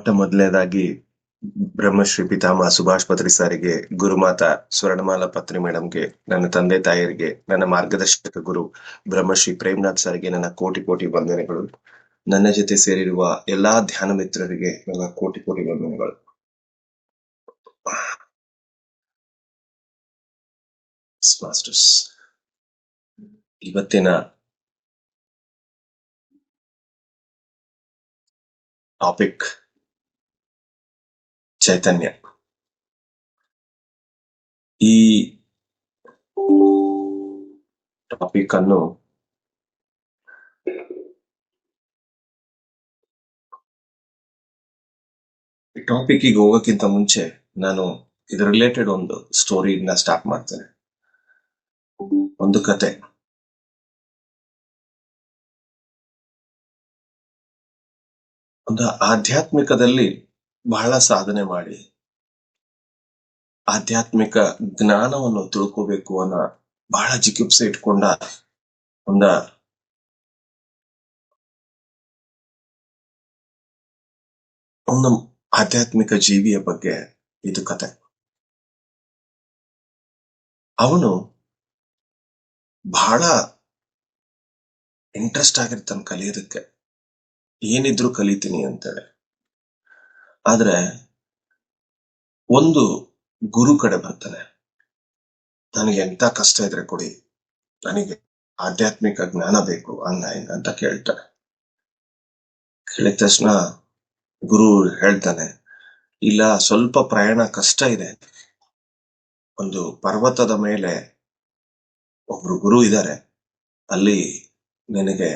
ಮೊಟ್ಟ ಮೊದಲನೇದಾಗಿ ಬ್ರಹ್ಮಶ್ರೀ ಪಿತಾಮಹ ಸುಭಾಷ್ ಪತ್ರಿ ಸಾರಿಗೆ, ಗುರುಮಾತಾ ಸ್ವರ್ಣಮಾಲಾ ಪತ್ರಿ ಮೇಡಮ್ಗೆ, ನನ್ನ ತಂದೆ ತಾಯಿಯರಿಗೆ, ನನ್ನ ಮಾರ್ಗದರ್ಶಕ ಗುರು ಬ್ರಹ್ಮಶ್ರೀ ಪ್ರೇಮ್ನಾಥ್ ಸರ್ಗೆ ನನ್ನ ಕೋಟಿ ಕೋಟಿ ವಂದನೆಗಳು. ನನ್ನ ಜೊತೆ ಸೇರಿರುವ ಎಲ್ಲಾ ಧ್ಯಾನ ಮಿತ್ರರಿಗೆ ನನ್ನ ಕೋಟಿ ಕೋಟಿ ವಂದನೆಗಳು. ಮಾಸ್ಟರ್ಸ್, ಇವತ್ತಿನ ಟಾಪಿಕ್ ಚೈತನ್ಯ. ಈ ಟಾಪಿಕ್ ಅನ್ನು ಟಾಪಿಕ್ಗೆ ಹೋಗೋಕ್ಕಿಂತ ಮುಂಚೆ ನಾನು ಇದರ ರಿಲೇಟೆಡ್ ಒಂದು ಸ್ಟೋರಿನ ಸ್ಟಾರ್ಟ್ ಮಾಡ್ತೇನೆ. ಒಂದು ಕತೆ. ಒಂದು ಆಧ್ಯಾತ್ಮಿಕದಲ್ಲಿ ಬಹಳ ಸಾಧನೆ ಮಾಡಿ ಆಧ್ಯಾತ್ಮಿಕ ಜ್ಞಾನವನ್ನು ತಿಳ್ಕೋಬೇಕು ಅನ್ನೋ ಬಹಳ ಜಿಗುಪ್ಸೆ ಇಟ್ಕೊಂಡ ಒಂದು ಆಧ್ಯಾತ್ಮಿಕ ಜೀವಿಯ ಬಗ್ಗೆ ಇದು ಕತೆ. ಅವನು ಬಹಳ ಇಂಟ್ರೆಸ್ಟ್ ಆಗಿರ್ತಾನೆ ಕಲಿಯೋದಕ್ಕೆ, ಏನಿದ್ರು ಕಲಿತೀನಿ ಅಂತೇಳಿ. ಆದ್ರೆ ಒಂದು ಗುರು ಕಡೆ ಬರ್ತಾನೆ, ನನಗೆ ಎಂತ ಕಷ್ಟ ಇದ್ರೆ ಕೊಡಿ, ನನಗೆ ಆಧ್ಯಾತ್ಮಿಕ ಜ್ಞಾನ ಬೇಕು ಅಂತ ಕೇಳ್ತಾನೆ. ಕೇಳಿದ ತಕ್ಷಣ ಗುರು ಹೇಳ್ತಾನೆ, ಇಲ್ಲ, ಸ್ವಲ್ಪ ಪ್ರಯಾಣ ಕಷ್ಟ ಇದೆ. ಒಂದು ಪರ್ವತದ ಮೇಲೆ ಒಬ್ರು ಗುರು ಇದ್ದಾರೆ, ಅಲ್ಲಿ ನಿನಗೆ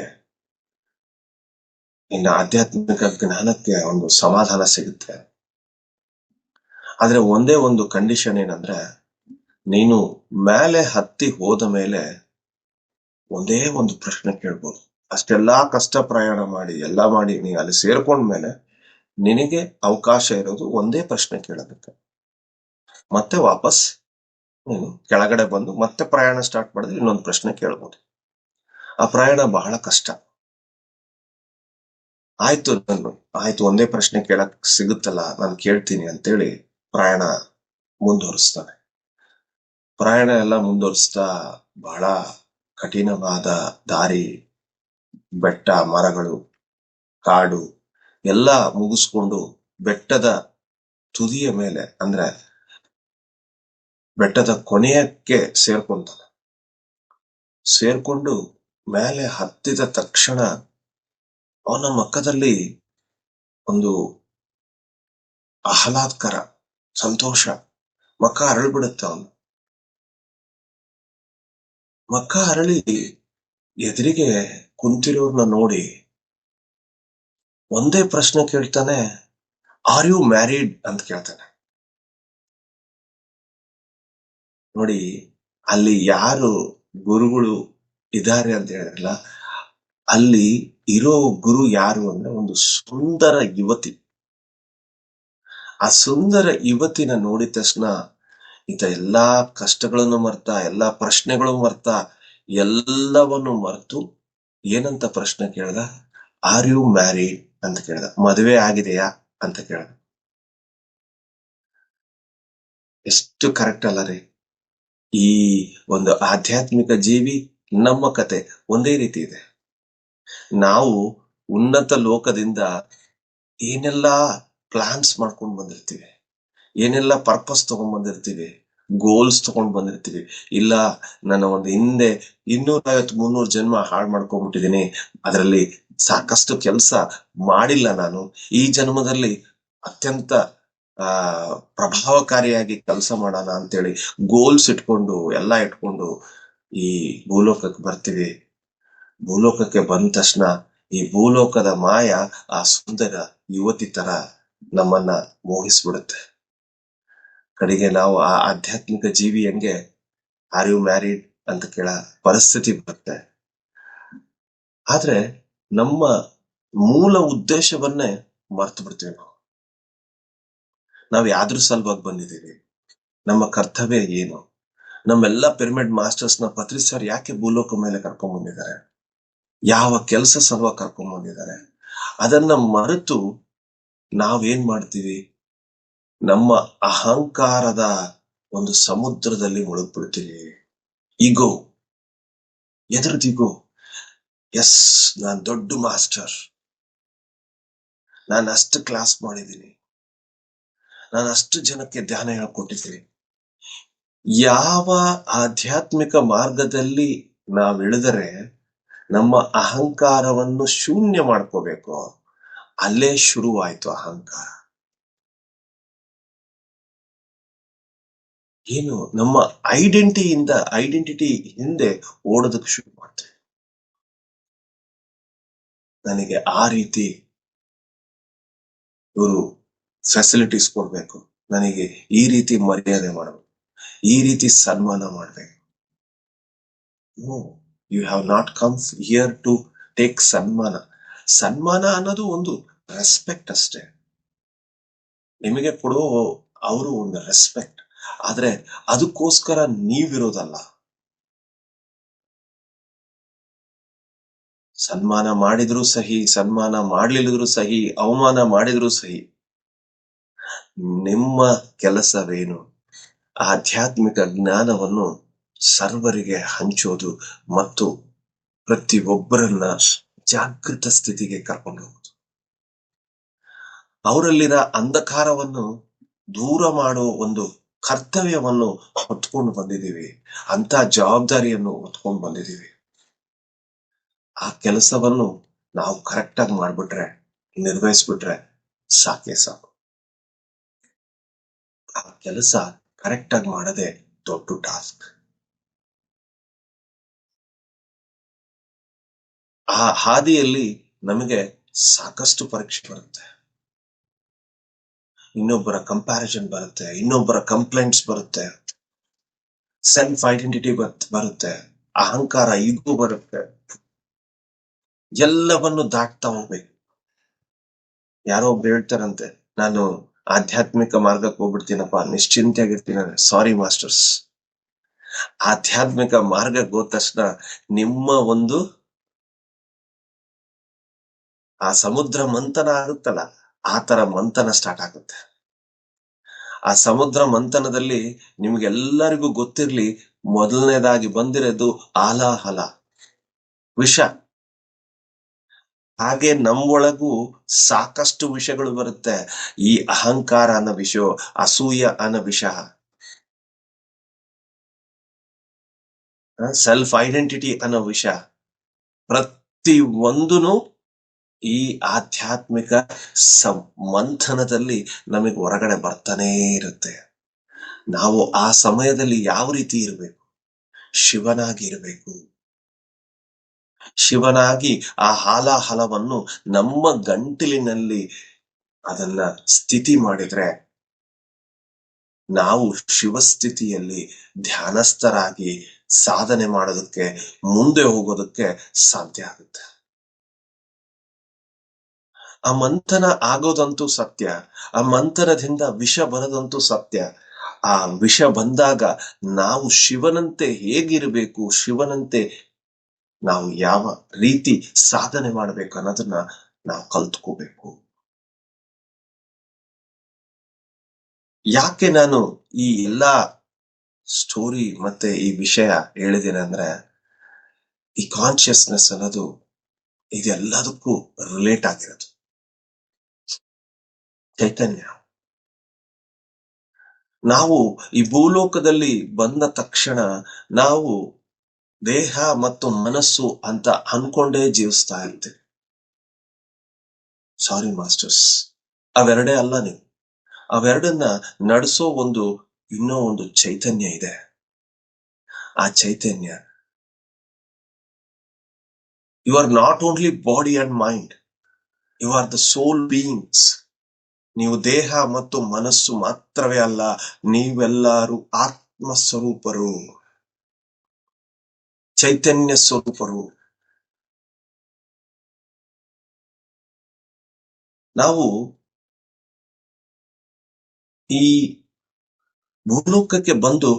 ನಿನ್ನ ಆಧ್ಯಾತ್ಮಿಕ ಜ್ಞಾನಕ್ಕೆ ಒಂದು ಸಮಾಧಾನ ಸಿಗುತ್ತೆ. ಆದ್ರೆ ಒಂದೇ ಒಂದು ಕಂಡೀಷನ್ ಏನಂದ್ರೆ, ನೀನು ಮೇಲೆ ಹತ್ತಿ ಹೋದ ಮೇಲೆ ಒಂದೇ ಒಂದು ಪ್ರಶ್ನೆ ಕೇಳ್ಬೋದು. ಅಷ್ಟೆಲ್ಲಾ ಕಷ್ಟ ಪ್ರಯಾಣ ಮಾಡಿ ಎಲ್ಲ ಮಾಡಿ ನೀ ಅಲ್ಲಿ ಸೇರ್ಕೊಂಡ್ಮೇಲೆ ನಿನಗೆ ಅವಕಾಶ ಇರೋದು ಒಂದೇ ಪ್ರಶ್ನೆ ಕೇಳೋದಕ್ಕೆ. ಮತ್ತೆ ವಾಪಸ್ ನೀನು ಕೆಳಗಡೆ ಬಂದು ಮತ್ತೆ ಪ್ರಯಾಣ ಸ್ಟಾರ್ಟ್ ಮಾಡಿದ್ರೆ ಇನ್ನೊಂದು ಪ್ರಶ್ನೆ ಕೇಳ್ಬೋದು. ಆ ಪ್ರಯಾಣ ಬಹಳ ಕಷ್ಟ. ಆಯ್ತು ಒಂದೇ ಪ್ರಶ್ನೆ ಕೇಳಕ್ ಸಿಗುತ್ತಲ್ಲ, ನಾನು ಕೇಳ್ತೀನಿ ಅಂತೇಳಿ ಪ್ರಯಾಣ ಮುಂದುವರಿಸ್ತಾನೆ. ಪ್ರಯಾಣ ಎಲ್ಲ ಮುಂದುವರಿಸ್ತಾ ಬಹಳ ಕಠಿಣವಾದ ದಾರಿ, ಬೆಟ್ಟ, ಮರಗಳು, ಕಾಡು ಎಲ್ಲ ಮುಗಿಸ್ಕೊಂಡು ಬೆಟ್ಟದ ತುದಿಯ ಮೇಲೆ, ಅಂದ್ರೆ ಬೆಟ್ಟದ ಕೊನೆಯಕ್ಕೆ ಸೇರ್ಕೊಂಡು ಮೇಲೆ ಹತ್ತಿದ ತಕ್ಷಣ ಅವನ ಮುಖದಲ್ಲಿ ಒಂದು ಆಹ್ಲಾದಕರ ಸಂತೋಷ, ಮುಖ ಅರಳ್ಬಿಡುತ್ತೆ. ಅವನು ಮುಖ ಅರಳಿ ಎದುರಿಗೆ ಕುಂತಿರೋರ್ನ ನೋಡಿ ಒಂದೇ ಪ್ರಶ್ನೆ ಕೇಳ್ತಾನೆ, ಆರ್ ಯು ಮ್ಯಾರಿಡ್ ಅಂತ ಕೇಳ್ತಾನೆ. ನೋಡಿ, ಅಲ್ಲಿ ಯಾರು ಗುರುಗಳು ಇದ್ದಾರೆ ಅಂತ ಹೇಳಿದ್ರಲ್ಲ, ಅಲ್ಲಿ ಇರೋ ಗುರು ಯಾರು ಅಂದ್ರೆ ಒಂದು ಸುಂದರ ಯುವತಿ. ಆ ಸುಂದರ ಯುವತಿನ ನೋಡಿದ ತಕ್ಷಣ ಈತ ಎಲ್ಲಾ ಕಷ್ಟಗಳನ್ನು ಮರ್ತಾ, ಎಲ್ಲಾ ಪ್ರಶ್ನೆಗಳು ಮರ್ತಾ, ಎಲ್ಲವನ್ನು ಮರೆತು ಏನಂತ ಪ್ರಶ್ನೆ ಕೇಳ್ದ, ಆರ್ ಯು ಮ್ಯಾರಿಡ್ ಅಂತ ಕೇಳ್ದ. ಮದುವೆ ಆಗಿದೆಯಾ ಅಂತ ಕೇಳ್ದ. ಎಷ್ಟು ಕರೆಕ್ಟ್ ಅಲ್ಲ ರೀ? ಈ ಒಂದು ಆಧ್ಯಾತ್ಮಿಕ ಜೀವಿ ನಮ್ಮ ಕತೆ ಒಂದೇ ರೀತಿ ಇದೆ. ನಾವು ಉನ್ನತ ಲೋಕದಿಂದ ಏನೆಲ್ಲಾ ಪ್ಲಾನ್ಸ್ ಮಾಡ್ಕೊಂಡ್ ಬಂದಿರ್ತೀವಿ, ಏನೆಲ್ಲ ಪರ್ಪಸ್ ತಗೊಂಡ್ ಬಂದಿರ್ತೀವಿ, ಗೋಲ್ಸ್ ತಗೊಂಡ್ ಬಂದಿರ್ತೀವಿ. ಇಲ್ಲ, ನನ್ನ ಒಂದು ಹಿಂದೆ 250-300 ಜನ್ಮ ಹಾಳು ಮಾಡ್ಕೊಂಡ್ಬಿಟ್ಟಿದೀನಿ, ಅದರಲ್ಲಿ ಸಾಕಷ್ಟು ಕೆಲಸ ಮಾಡಿಲ್ಲ, ನಾನು ಈ ಜನ್ಮದಲ್ಲಿ ಅತ್ಯಂತ ಪ್ರಭಾವಕಾರಿಯಾಗಿ ಕೆಲಸ ಮಾಡೋಣ ಅಂತೇಳಿ ಗೋಲ್ಸ್ ಇಟ್ಕೊಂಡು ಎಲ್ಲ ಇಟ್ಕೊಂಡು ಈ ಭೂಲೋಕಕ್ಕೆ ಬರ್ತೀವಿ. ಭೂಲೋಕಕ್ಕೆ ಬಂದ ತಕ್ಷಣ ಈ ಭೂಲೋಕದ ಮಾಯ ಆ ಸುಂದರ ಯುವತಿ ತರ ನಮ್ಮನ್ನ ಮೋಹಿಸ್ಬಿಡುತ್ತೆ. ಕಡೆಗೆ ನಾವು ಆ ಆಧ್ಯಾತ್ಮಿಕ ಜೀವಿ ಹೆಂಗೆ ಆರ್ ಯು ಮ್ಯಾರಿಡ್ ಅಂತ ಕೇಳ ಪರಿಸ್ಥಿತಿ ಬರುತ್ತೆ. ಆದ್ರೆ ನಮ್ಮ ಮೂಲ ಉದ್ದೇಶವನ್ನೇ ಮರ್ತು ಬಿಡ್ತೀವಿ. ನಾವು ಯಾವ್ದ್ರ ಸಲುವಾಗಿ ಬಂದಿದ್ದೀವಿ, ನಮ್ಮ ಕರ್ತವ್ಯ ಏನು, ನಮ್ಮೆಲ್ಲ ಪಿರಮಿಡ್ ಮಾಸ್ಟರ್ಸ್ ನ ಪತ್ರಿ ಸರ್ ಯಾಕೆ ಭೂಲೋಕ ಮೇಲೆ ಕರ್ಕೊಂಡ್ ಬಂದಿದ್ದಾರೆ, ಯಾವ ಕೆಲಸ ಸಲುವಾಗಿ ಕರ್ಕೊಂಡ್ ಬಂದಿದ್ದಾರೆ, ಅದನ್ನ ಮರೆತು ನಾವೇನ್ ಮಾಡ್ತೀವಿ, ನಮ್ಮ ಅಹಂಕಾರದ ಒಂದು ಸಮುದ್ರದಲ್ಲಿ ಮುಳುಗ್ಬಿಡ್ತೀವಿ. ಈಗೋ, ಎದುರ್ದಿಗೋ, ಎಸ್ ನಾನ್ ದೊಡ್ಡ ಮಾಸ್ಟರ್, ನಾನು ಅಷ್ಟು ಕ್ಲಾಸ್ ಮಾಡಿದ್ದೀನಿ, ನಾನು ಅಷ್ಟು ಜನಕ್ಕೆ ಧ್ಯಾನ ಹೇಳ್ಕೊಟ್ಟಿದ್ದೀನಿ. ಯಾವ ಆಧ್ಯಾತ್ಮಿಕ ಮಾರ್ಗದಲ್ಲಿ ನಾವಿಳಿದರೆ ನಮ್ಮ ಅಹಂಕಾರವನ್ನು ಶೂನ್ಯ ಮಾಡ್ಕೋಬೇಕು, ಅಲ್ಲೇ ಶುರುವಾಯ್ತು ಅಹಂಕಾರ. ಏನು, ನಮ್ಮ ಐಡೆಂಟಿಟಿ ಹಿಂದೆ ಓಡೋದಕ್ಕೆ ಶುರು ಮಾಡ್ತೇವೆ. ನನಗೆ ಆ ರೀತಿ ಇವರು ಫೆಸಿಲಿಟೀಸ್ ಕೊಡ್ಬೇಕು, ನನಗೆ ಈ ರೀತಿ ಮರ್ಯಾದೆ ಮಾಡಬೇಕು, ಈ ರೀತಿ ಸನ್ಮಾನ ಮಾಡ್ಬೇಕು. No, you have not come here to take ಸನ್ಮಾನ. ಸನ್ಮಾನ ಅನ್ನೋದು ಒಂದು ರೆಸ್ಪೆಕ್ಟ್ ಅಷ್ಟೇ. ನಿಮಗೆ ಕೊಡೋ ಅವರು ಒಂದು ರೆಸ್ಪೆಕ್ಟ್, ಆದ್ರೆ ಅದಕ್ಕೋಸ್ಕರ ನೀವಿರೋದಲ್ಲ. ಸನ್ಮಾನ ಮಾಡಿದ್ರು ಸಹಿ, ಸನ್ಮಾನ ಮಾಡ್ಲಿಲ್ಲದ್ರು ಸಹಿ, ಅವಮಾನ ಮಾಡಿದ್ರು ಸಹಿ, ನಿಮ್ಮ ಕೆಲಸವೇನು? ಆಧ್ಯಾತ್ಮಿಕ ಜ್ಞಾನವನ್ನು ಸರ್ವರಿಗೆ ಹಂಚೋದು ಮತ್ತು ಪ್ರತಿಯೊಬ್ಬರನ್ನ ಜಾಗೃತ ಸ್ಥಿತಿಗೆ ಕರ್ಕೊಂಡು ಹೋಗುದು. ಅವರಲ್ಲಿನ ಅಂಧಕಾರವನ್ನು ದೂರ ಮಾಡೋ ಒಂದು ಕರ್ತವ್ಯವನ್ನು ಹೊತ್ಕೊಂಡು ಬಂದಿದ್ದೀವಿ, ಅಂತ ಜವಾಬ್ದಾರಿಯನ್ನು ಹೊತ್ಕೊಂಡು ಬಂದಿದ್ದೀವಿ. ಆ ಕೆಲಸವನ್ನು ನಾವು ಕರೆಕ್ಟ್ ಆಗಿ ಮಾಡ್ಬಿಟ್ರೆ, ನಿರ್ವಹಿಸ್ಬಿಟ್ರೆ ಸಾಕೆ ಸಾಕು. ಆ ಕೆಲಸ ಕರೆಕ್ಟ್ ಆಗಿ ಮಾಡದೆ ದೊಡ್ಡ ಟಾಸ್ಕ್. ಆ ಹಾದಿಯಲ್ಲಿ ನಮಗೆ ಸಾಕಷ್ಟು ಪರೀಕ್ಷೆ ಬರುತ್ತೆ, ಇನ್ನೊಬ್ಬರ ಕಂಪ್ಯಾರಿಸನ್ ಬರುತ್ತೆ, ಇನ್ನೊಬ್ಬರ ಕಂಪ್ಲೇಂಟ್ಸ್ ಬರುತ್ತೆ, ಸೆಲ್ಫ್ ಐಡೆಂಟಿಟಿ ಬರುತ್ತೆ, ಅಹಂಕಾರ ಈಗೋ ಬರುತ್ತೆ. ಎಲ್ಲವನ್ನು ದಾಟ್ತಾ ಹೋಗ್ಬೇಕು. ಯಾರೋ ಒಬ್ರು ಹೇಳ್ತಾರಂತೆ, ನಾನು ಆಧ್ಯಾತ್ಮಿಕ ಮಾರ್ಗಕ್ಕೆ ಹೋಗ್ಬಿಡ್ತೀನಪ್ಪ, ನಿಶ್ಚಿಂತೆಯಾಗಿರ್ತೀನಿ. ಸಾರಿ ಮಾಸ್ಟರ್ಸ್, ಆಧ್ಯಾತ್ಮಿಕ ಮಾರ್ಗಕ್ಕೆ ಹೋದ ತಕ್ಷಣ ನಿಮ್ಮ ಒಂದು ಆ ಸಮುದ್ರ ಮಂಥನ ಆಗುತ್ತಲ್ಲ, ಆ ತರ ಮಂಥನ ಸ್ಟಾರ್ಟ್ ಆಗುತ್ತೆ. ಆ ಸಮುದ್ರ ಮಂಥನದಲ್ಲಿ ನಿಮ್ಗೆಲ್ಲರಿಗೂ ಗೊತ್ತಿರ್ಲಿ, ಮೊದಲನೇದಾಗಿ ಬಂದಿರೋದು ಆಲಾಹಲ, ವಿಷ. ಹಾಗೆ ನಮ್ಮೊಳಗೂ ಸಾಕಷ್ಟು ವಿಷಯಗಳು ಬರುತ್ತೆ. ಈ ಅಹಂಕಾರ ಅನ್ನೋ ವಿಷ, ಅಸೂಯ ಅನ್ನೋ ವಿಷ, ಸೆಲ್ಫ್ ಐಡೆಂಟಿಟಿ ಅನ್ನೋ ವಿಷ, ಪ್ರತಿ ಒಂದೂನು ಈ ಆಧ್ಯಾತ್ಮಿಕ ಮಂಥನದಲ್ಲಿ ನಮಗೆ ಹೊರಗಡೆ ಬರ್ತಾನೆ ಇರುತ್ತೆ. ನಾವು ಆ ಸಮಯದಲ್ಲಿ ಯಾವ ರೀತಿ ಇರಬೇಕು? ಶಿವನಾಗಿ ಇರಬೇಕು. ಶಿವನಾಗಿ ಆ ಹಾಲಾಹಲವನ್ನು ನಮ್ಮ ಗಂಟಲಿನಲ್ಲಿ ಅದನ್ನ ಸ್ಥಿತಿ ಮಾಡಿದ್ರೆ ನಾವು ಶಿವಸ್ಥಿತಿಯಲ್ಲಿ ಧ್ಯಾನಸ್ಥರಾಗಿ ಸಾಧನೆ ಮಾಡೋದಕ್ಕೆ, ಮುಂದೆ ಹೋಗೋದಕ್ಕೆ ಸಾಧ್ಯ ಆಗುತ್ತೆ. ಆ ಮಂಥನ ಆಗೋದಂತೂ ಸತ್ಯ, ಆ ಮಂಥನದಿಂದ ವಿಷ ಬರದಂತೂ ಸತ್ಯ. ಆ ವಿಷ ಬಂದಾಗ ನಾವು ಶಿವನಂತೆ ಹೇಗಿರಬೇಕು, ಶಿವನಂತೆ ನಾವು ಯಾವ ರೀತಿ ಸಾಧನೆ ಮಾಡಬೇಕು ಅನ್ನೋದನ್ನ ನಾವು ಕಲ್ತ್ಕೋಬೇಕು. ಯಾಕೆ ನಾನು ಈ ಎಲ್ಲಾ ಸ್ಟೋರಿ ಮತ್ತೆ ಈ ವಿಷಯ ಹೇಳಿದ್ದೇನೆ ಅಂದ್ರೆ, ಈ ಕಾನ್ಶಿಯಸ್ನೆಸ್ ಅನ್ನೋದು ಇದೆಲ್ಲದಕ್ಕೂ ರಿಲೇಟ್ ಆಗಿರೋದು. ಚೈತನ್ಯ. ನಾವು ಈ ಭೂಲೋಕದಲ್ಲಿ ಬಂದ ತಕ್ಷಣ ನಾವು ದೇಹ ಮತ್ತು ಮನಸ್ಸು ಅಂತ ಅನ್ಕೊಂಡೇ ಜೀವಿಸ್ತಾ ಇರ್ತೀವಿ. ಸಾರಿ ಮಾಸ್ಟರ್ಸ್, ಅವೆರಡೇ ಅಲ್ಲ ನೀವು. ಅವೆರಡನ್ನ ನಡೆಸೋ ಇನ್ನೂ ಒಂದು ಚೈತನ್ಯ ಇದೆ. ಆ ಚೈತನ್ಯ, you are not only body and mind, you are the soul beings. ನೀವು ದೇಹ ಮತ್ತು ಮನಸ್ಸು ಮಾತ್ರವೇ ಅಲ್ಲ, ನೀವೆಲ್ಲರೂ ಆತ್ಮ ಸ್ವರೂಪರು, ಚೈತನ್ಯ ಸ್ವರೂಪರು. ನಾವು ಈ ಭೂಲೋಕಕ್ಕೆ ಬಂದು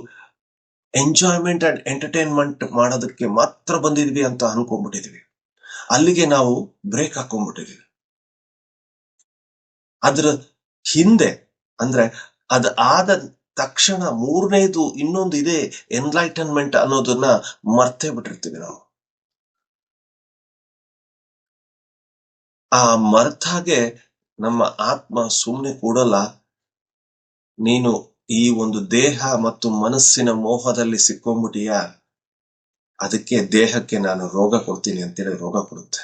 ಎಂಜಾಯ್ಮೆಂಟ್ ಅಂಡ್ ಎಂಟರ್ಟೈನ್ಮೆಂಟ್ ಮಾಡೋದಕ್ಕೆ ಮಾತ್ರ ಬಂದಿದ್ವಿ ಅಂತ ಅನ್ಕೊಂಡ್ಬಿಟ್ಟಿದ್ವಿ. ಅಲ್ಲಿಗೆ ನಾವು ಬ್ರೇಕ್ ಹಾಕೊಂಡ್ಬಿಟ್ಟಿದ್ವಿ. ಅದ್ರ ಹಿಂದೆ ಅಂದ್ರೆ ಆದ ತಕ್ಷಣ ಮೂರನೇದು ಇನ್ನೊಂದು ಇದೆ, ಎನ್ಲೈಟನ್ಮೆಂಟ್ ಅನ್ನೋದನ್ನ ಮರ್ತೇ ಬಿಟ್ಟಿರ್ತೀವಿ ನಾವು. ಆ ಮರ್ತ ಹಾಗೆ ನಮ್ಮ ಆತ್ಮ ಸುಮ್ಮನೆ ಕೂಡಲ್ಲ. ನೀನು ಈ ಒಂದು ದೇಹ ಮತ್ತು ಮನಸ್ಸಿನ ಮೋಹದಲ್ಲಿ ಸಿಕ್ಕೊಂಡ್ಬಿಟ್ಟಿಯಾ, ಅದಕ್ಕೆ ದೇಹಕ್ಕೆ ನಾನು ರೋಗ ಕೊಡ್ತೀನಿ ಅಂತೇಳಿ ರೋಗ ಕೊಡುತ್ತೆ.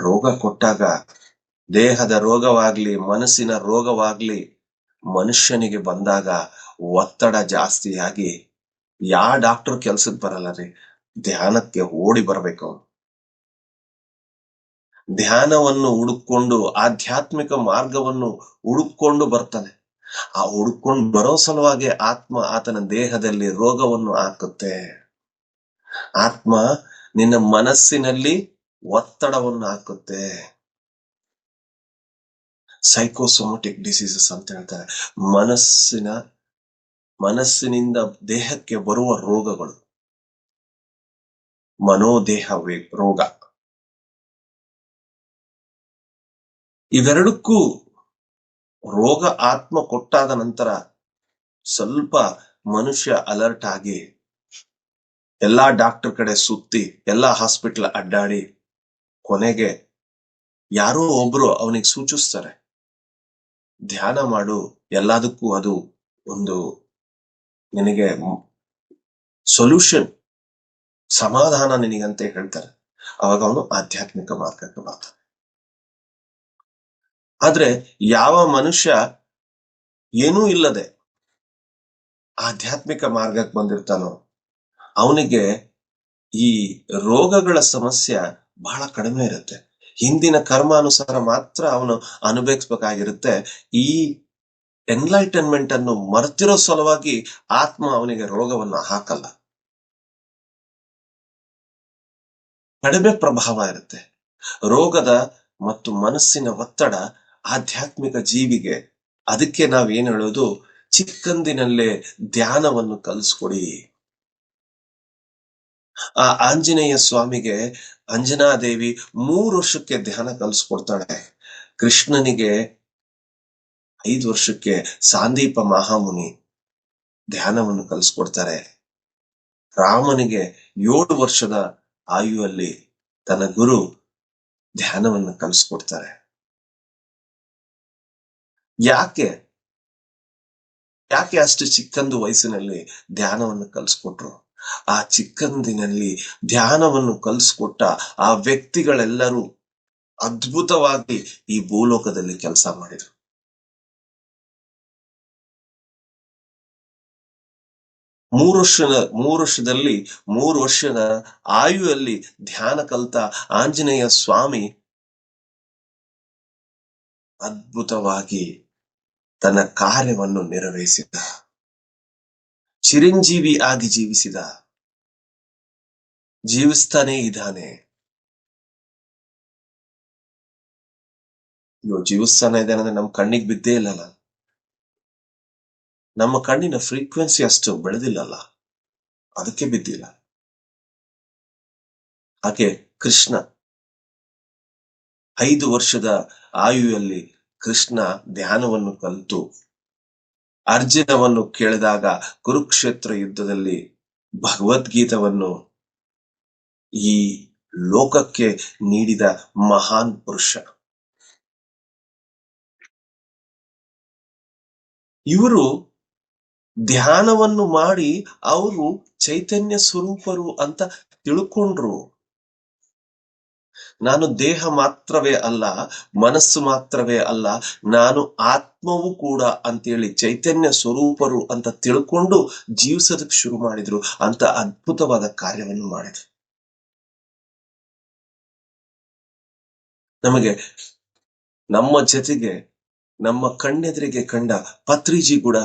ರೋಗ ಕೊಟ್ಟಾಗ ದೇಹದ ರೋಗವಾಗ್ಲಿ ಮನಸ್ಸಿನ ರೋಗವಾಗ್ಲಿ ಮನುಷ್ಯನಿಗೆ ಬಂದಾಗ ಒತ್ತಡ ಜಾಸ್ತಿಯಾಗಿ ಯಾವ ಡಾಕ್ಟರ್ ಕೆಲ್ಸಕ್ಕೆ ಬರಲ್ಲ ರೀ, ಧ್ಯಾನಕ್ಕೆ ಓಡಿ ಬರ್ಬೇಕು. ಧ್ಯಾನವನ್ನು ಹುಡುಕೊಂಡು ಆಧ್ಯಾತ್ಮಿಕ ಮಾರ್ಗವನ್ನು ಹುಡುಕೊಂಡು ಬರ್ತಾನೆ. ಆ ಹುಡುಕೊಂಡು ಬರೋ ಸಲುವಾಗಿ ಆತ್ಮ ಆತನ ದೇಹದಲ್ಲಿ ರೋಗವನ್ನು ಹಾಕುತ್ತೆ. ಆತ್ಮ ನಿನ್ನ ಮನಸ್ಸಿನಲ್ಲಿ ಒತ್ತಡವನ್ನು ಹಾಕುತ್ತೆ. ಸೈಕೋಸೊಮ್ಯಾಟಿಕ್ ಡಿಸೀಸಸ್ ಅಂತ ಹೇಳ್ತಾರೆ. ಮನಸ್ಸಿನಿಂದ ದೇಹಕ್ಕೆ ಬರುವ ರೋಗಗಳು, ಮನೋದೇಹ ರೋಗ. ಇವೆರಡಕ್ಕೂ ರೋಗ ಆತ್ಮ ಕೊಟ್ಟಾದ ನಂತರ ಸ್ವಲ್ಪ ಮನುಷ್ಯ ಅಲರ್ಟ್ ಆಗಿ ಎಲ್ಲಾ ಡಾಕ್ಟರ್ ಕಡೆ ಸುತ್ತಿ ಎಲ್ಲಾ ಹಾಸ್ಪಿಟಲ್ ಅಡ್ಡಾಡಿ ಕೊನೆಗೆ ಯಾರೋ ಒಬ್ರು ಅವನಿಗೆ ಸೂಚಿಸ್ತಾರೆ, ಧ್ಯಾನ ಮಾಡು, ಎಲ್ಲದಕ್ಕೂ ಅದು ಒಂದು ನಿನಗೆ ಸೊಲ್ಯೂಷನ್, ಸಮಾಧಾನ ನಿನಗಂತೆ ಹೇಳ್ತಾರೆ. ಅವಾಗ ಅವನು ಆಧ್ಯಾತ್ಮಿಕ ಮಾರ್ಗಕ್ಕೆ ಬರ್ತಾನೆ. ಆದ್ರೆ ಯಾವ ಮನುಷ್ಯ ಏನೂ ಇಲ್ಲದೆ ಆಧ್ಯಾತ್ಮಿಕ ಮಾರ್ಗಕ್ಕೆ ಬಂದಿರ್ತಾನೋ ಅವನಿಗೆ ಈ ರೋಗಗಳ ಸಮಸ್ಯೆ ಬಹಳ ಕಡಿಮೆ ಇರುತ್ತೆ. ಹಿಂದಿನ ಕರ್ಮಾನುಸಾರ ಮಾತ್ರ ಅವನು ಅನುಭವಿಸ್ಬೇಕಾಗಿರುತ್ತೆ. ಈ ಎನ್ಲೈಟನ್ಮೆಂಟ್ ಅನ್ನು ಮರ್ತಿರೋ ಸಲುವಾಗಿ ಆತ್ಮ ಅವನಿಗೆ ರೋಗವನ್ನು ಹಾಕಲ್ಲ. ಕಡಿಮೆ ಪ್ರಭಾವ ಇರುತ್ತೆ. ರೋಗದ ಮತ್ತು ಮನಸ್ಸಿನ ಒತ್ತಡ ಆಧ್ಯಾತ್ಮಿಕ ಜೀವಿಗೆ. ಅದಕ್ಕೆ ನಾವೇನ್ ಹೇಳೋದು, ಚಿಕ್ಕಂದಿನಲ್ಲೇ ಧ್ಯಾನವನ್ನು ಕಲಿಸ್ಕೊಡಿ. ಆ ಆಂಜನೇಯ ಸ್ವಾಮಿಗೆ ಅಂಜನಾದೇವಿ 3 ವರ್ಷಕ್ಕೆ ಧ್ಯಾನ ಕಲಿಸ್ಕೊಡ್ತಾಳೆ. ಕೃಷ್ಣನಿಗೆ 5 ವರ್ಷಕ್ಕೆ ಸಾಂದೀಪ ಮಹಾಮುನಿ ಧ್ಯಾನವನ್ನು ಕಲಿಸ್ಕೊಡ್ತಾರೆ. ರಾಮನಿಗೆ 7 ವರ್ಷದ ಆಯುವಲ್ಲಿ ತನ್ನ ಗುರು ಧ್ಯಾನವನ್ನು ಕಲಿಸ್ಕೊಡ್ತಾರೆ. ಯಾಕೆ ಅಷ್ಟು ಚಿಕ್ಕಂದು ವಯಸ್ಸಿನಲ್ಲಿ ಧ್ಯಾನವನ್ನು ಕಲಿಸ್ಕೊಟ್ರು? ಆ ಚಿಕ್ಕಂದಿನಲ್ಲಿ ಧ್ಯಾನವನ್ನು ಕಲಿಸ್ಕೊಟ್ಟ ಆ ವ್ಯಕ್ತಿಗಳೆಲ್ಲರೂ ಅದ್ಭುತವಾಗಿ ಈ ಭೂಲೋಕದಲ್ಲಿ ಕೆಲಸ ಮಾಡಿದ್ರು. 3 ವರ್ಷದ ಆಯುವಲ್ಲಿ ಧ್ಯಾನ ಕಲಿತ ಆಂಜನೇಯ ಸ್ವಾಮಿ ಅದ್ಭುತವಾಗಿ ತನ್ನ ಕಾರ್ಯವನ್ನು ನೆರವೇರಿಸಿದ, ಚಿರಂಜೀವಿ ಆಗಿ ಜೀವಿಸ್ತಾನೇ ಇದ್ದಾನೆ. ಜೀವಿಸ್ತಾನೆ ಇದ್ದಾನೆ ಅಂದ್ರೆ ನಮ್ಮ ಕಣ್ಣಿಗೆ ಬಿದ್ದೇ ಇಲ್ಲಲ್ಲ, ನಮ್ಮ ಕಣ್ಣಿನ ಫ್ರೀಕ್ವೆನ್ಸಿ ಅಷ್ಟು ಬೆಳೆದಿಲ್ಲಲ್ಲ, ಅದಕ್ಕೆ ಬಿದ್ದಿಲ್ಲ. ಹಾಗೆ ಕೃಷ್ಣ 5 ವರ್ಷದ ಆಯುವಲ್ಲಿ ಕೃಷ್ಣ ಧ್ಯಾನವನ್ನು ಕಲಿತು ಅರ್ಜುನವನ್ನು ಕೇಳಿದಾಗ ಕುರುಕ್ಷೇತ್ರ ಯುದ್ಧದಲ್ಲಿ ಭಗವದ್ಗೀತವನ್ನು ಈ ಲೋಕಕ್ಕೆ ನೀಡಿದ ಮಹಾನ್ ಪುರುಷ. ಇವರು ಧ್ಯಾನವನ್ನು ಮಾಡಿ ಅವರು ಚೈತನ್ಯ ಸ್ವರೂಪರು ಅಂತ ತಿಳ್ಕೊಂಡ್ರು. ನಾನು ದೇಹ ಮಾತ್ರವೇ ಅಲ್ಲ, ಮನಸ್ಸು ಮಾತ್ರವೇ ಅಲ್ಲ, ನಾನು ಆತ್ಮವೂ ಕೂಡ ಅಂತೇಳಿ ಚೈತನ್ಯ ಸ್ವರೂಪರು ಅಂತ ತಿಳ್ಕೊಂಡು ಜೀವಿಸೋದಕ್ಕೆ ಶುರು ಮಾಡಿದ್ರು. ಅಂತ ಅದ್ಭುತವಾದ ಕಾರ್ಯವನ್ನು ಮಾಡಿದ್ರು. ನಮಗೆ ನಮ್ಮ ಜೊತೆಗೆ ನಮ್ಮ ಕಣ್ಣೆದುರಿಗೆ ಕಂಡ ಪತ್ರಿಜಿ ಕೂಡ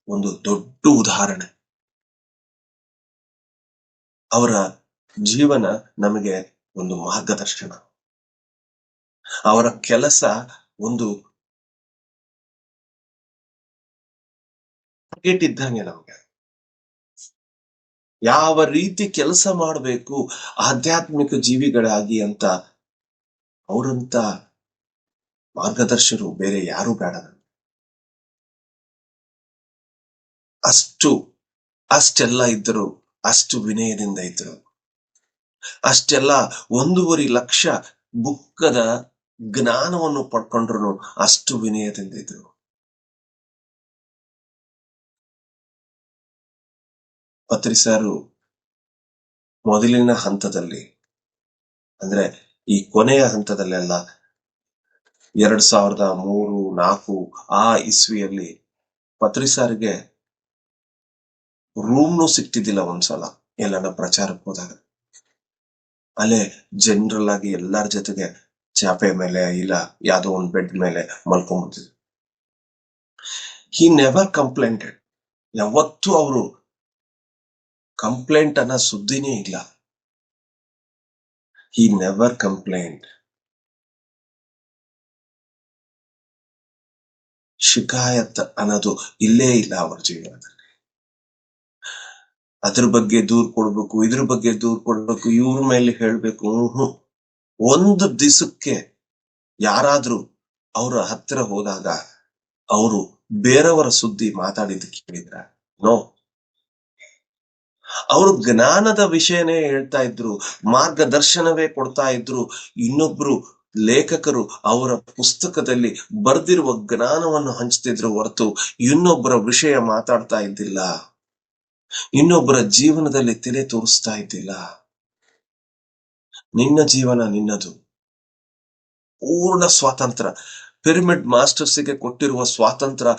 ಒಂದು ದೊಡ್ಡ ಉದಾಹರಣೆ. ಅವರ ಜೀವನ ನಮಗೆ ಒಂದು ಮಾರ್ಗದರ್ಶನ. ಅವರ ಕೆಲಸ ಒಂದು ಟಾರ್ಗೆಟ್ ಇದ್ದಂಗೆ. ನಮ್ಗೆ ಯಾವ ರೀತಿ ಕೆಲಸ ಮಾಡಬೇಕು ಆಧ್ಯಾತ್ಮಿಕ ಜೀವಿಗಳಾಗಿ ಅಂತ ಅವರಂತ ಮಾರ್ಗದರ್ಶರು ಬೇರೆ ಯಾರು ಬೇಡ. ಅಷ್ಟೆಲ್ಲ ಇದ್ದರು, ಅಷ್ಟು ವಿನಯದಿಂದ ಇದ್ರು. ಅಷ್ಟೆಲ್ಲ 1.5 ಲಕ್ಷ ಬುಕ್ಕದ ಜ್ಞಾನವನ್ನು ಪಡ್ಕೊಂಡ್ರು ಅಷ್ಟು ವಿನಯದಿಂದ ಇದ್ರು. ಪತ್ರಿಸಾರು ಮೊದಲಿನ ಹಂತದಲ್ಲಿ, ಅಂದ್ರೆ ಈ ಕೊನೆಯ ಹಂತದಲ್ಲೆಲ್ಲ 2003-4 ಆ ಇಸ್ವಿಯಲ್ಲಿ ಪತ್ರಿಸಾರಿಗೆ ರೂಮ್ನು ಸಿಕ್ತಿದ್ದಿಲ್ಲ. ಒಂದ್ಸಲ ಎಲ್ಲನ ಪ್ರಚಾರಕ್ಕೆ ಹೋದಾಗ ಅಲ್ಲೇ ಜನರಲ್ ಆಗಿ ಎಲ್ಲಾರ ಜೊತೆಗೆ ಚಾಪೆ ಮೇಲೆ ಇಲ್ಲ ಯಾವ್ದೋ ಒಂದ್ ಬೆಡ್ ಮೇಲೆ ಮಲ್ಕೊಂಡ್ಬಿಡ್ತಿದ್ರು. He never ಕಂಪ್ಲೇಂಟೆಡ್. ಯಾವತ್ತೂ ಅವರು ಕಂಪ್ಲೇಂಟ್ ಅನ್ನೋ ಸುದ್ದಿನೇ ಇಲ್ಲ. He never complaint. ಶಿಕಾಯತ್ ಅನ್ನೋದು ಇಲ್ಲೇ ಇಲ್ಲ ಅವರ ಜೀವನದಲ್ಲಿ. ಅದ್ರ ಬಗ್ಗೆ ದೂರ್ ಕೊಡ್ಬೇಕು, ಇದ್ರ ಬಗ್ಗೆ ದೂರ್ ಕೊಡ್ಬೇಕು, ಇವ್ರ ಮೇಲೆ ಹೇಳ್ಬೇಕು. ಒಂದು ದಿವಸಕ್ಕೆ ಯಾರಾದ್ರೂ ಅವರ ಹತ್ತಿರ ಹೋದಾಗ ಅವರು ಬೇರೆಯವರ ಸುದ್ದಿ ಮಾತಾಡಿದ್ದು ಕೇಳಿದ್ರ? ನೋ. ಅವರು ಜ್ಞಾನದ ವಿಷಯನೇ ಹೇಳ್ತಾ ಇದ್ರು, ಮಾರ್ಗದರ್ಶನವೇ ಕೊಡ್ತಾ ಇದ್ರು. ಇನ್ನೊಬ್ರು ಲೇಖಕರು ಅವರ ಪುಸ್ತಕದಲ್ಲಿ ಬರ್ದಿರುವ ಜ್ಞಾನವನ್ನು ಹಂಚ್ತಿದ್ರು ಹೊರತು ಇನ್ನೊಬ್ಬರ ವಿಷಯ ಮಾತಾಡ್ತಾ ಇದ್ದಿಲ್ಲ, ಇನ್ನೊಬ್ಬರ ಜೀವನದಲ್ಲಿ ತಲೆ ತೋರಿಸ್ತಾ ಇದ್ದಿಲ್ಲ. ನಿನ್ನ ಜೀವನ ನಿನ್ನದು, ಪೂರ್ಣ ಸ್ವಾತಂತ್ರ್ಯ. ಪಿರಮಿಡ್ ಮಾಸ್ಟರ್ಸ್ಗೆ ಕೊಟ್ಟಿರುವ ಸ್ವಾತಂತ್ರ್ಯ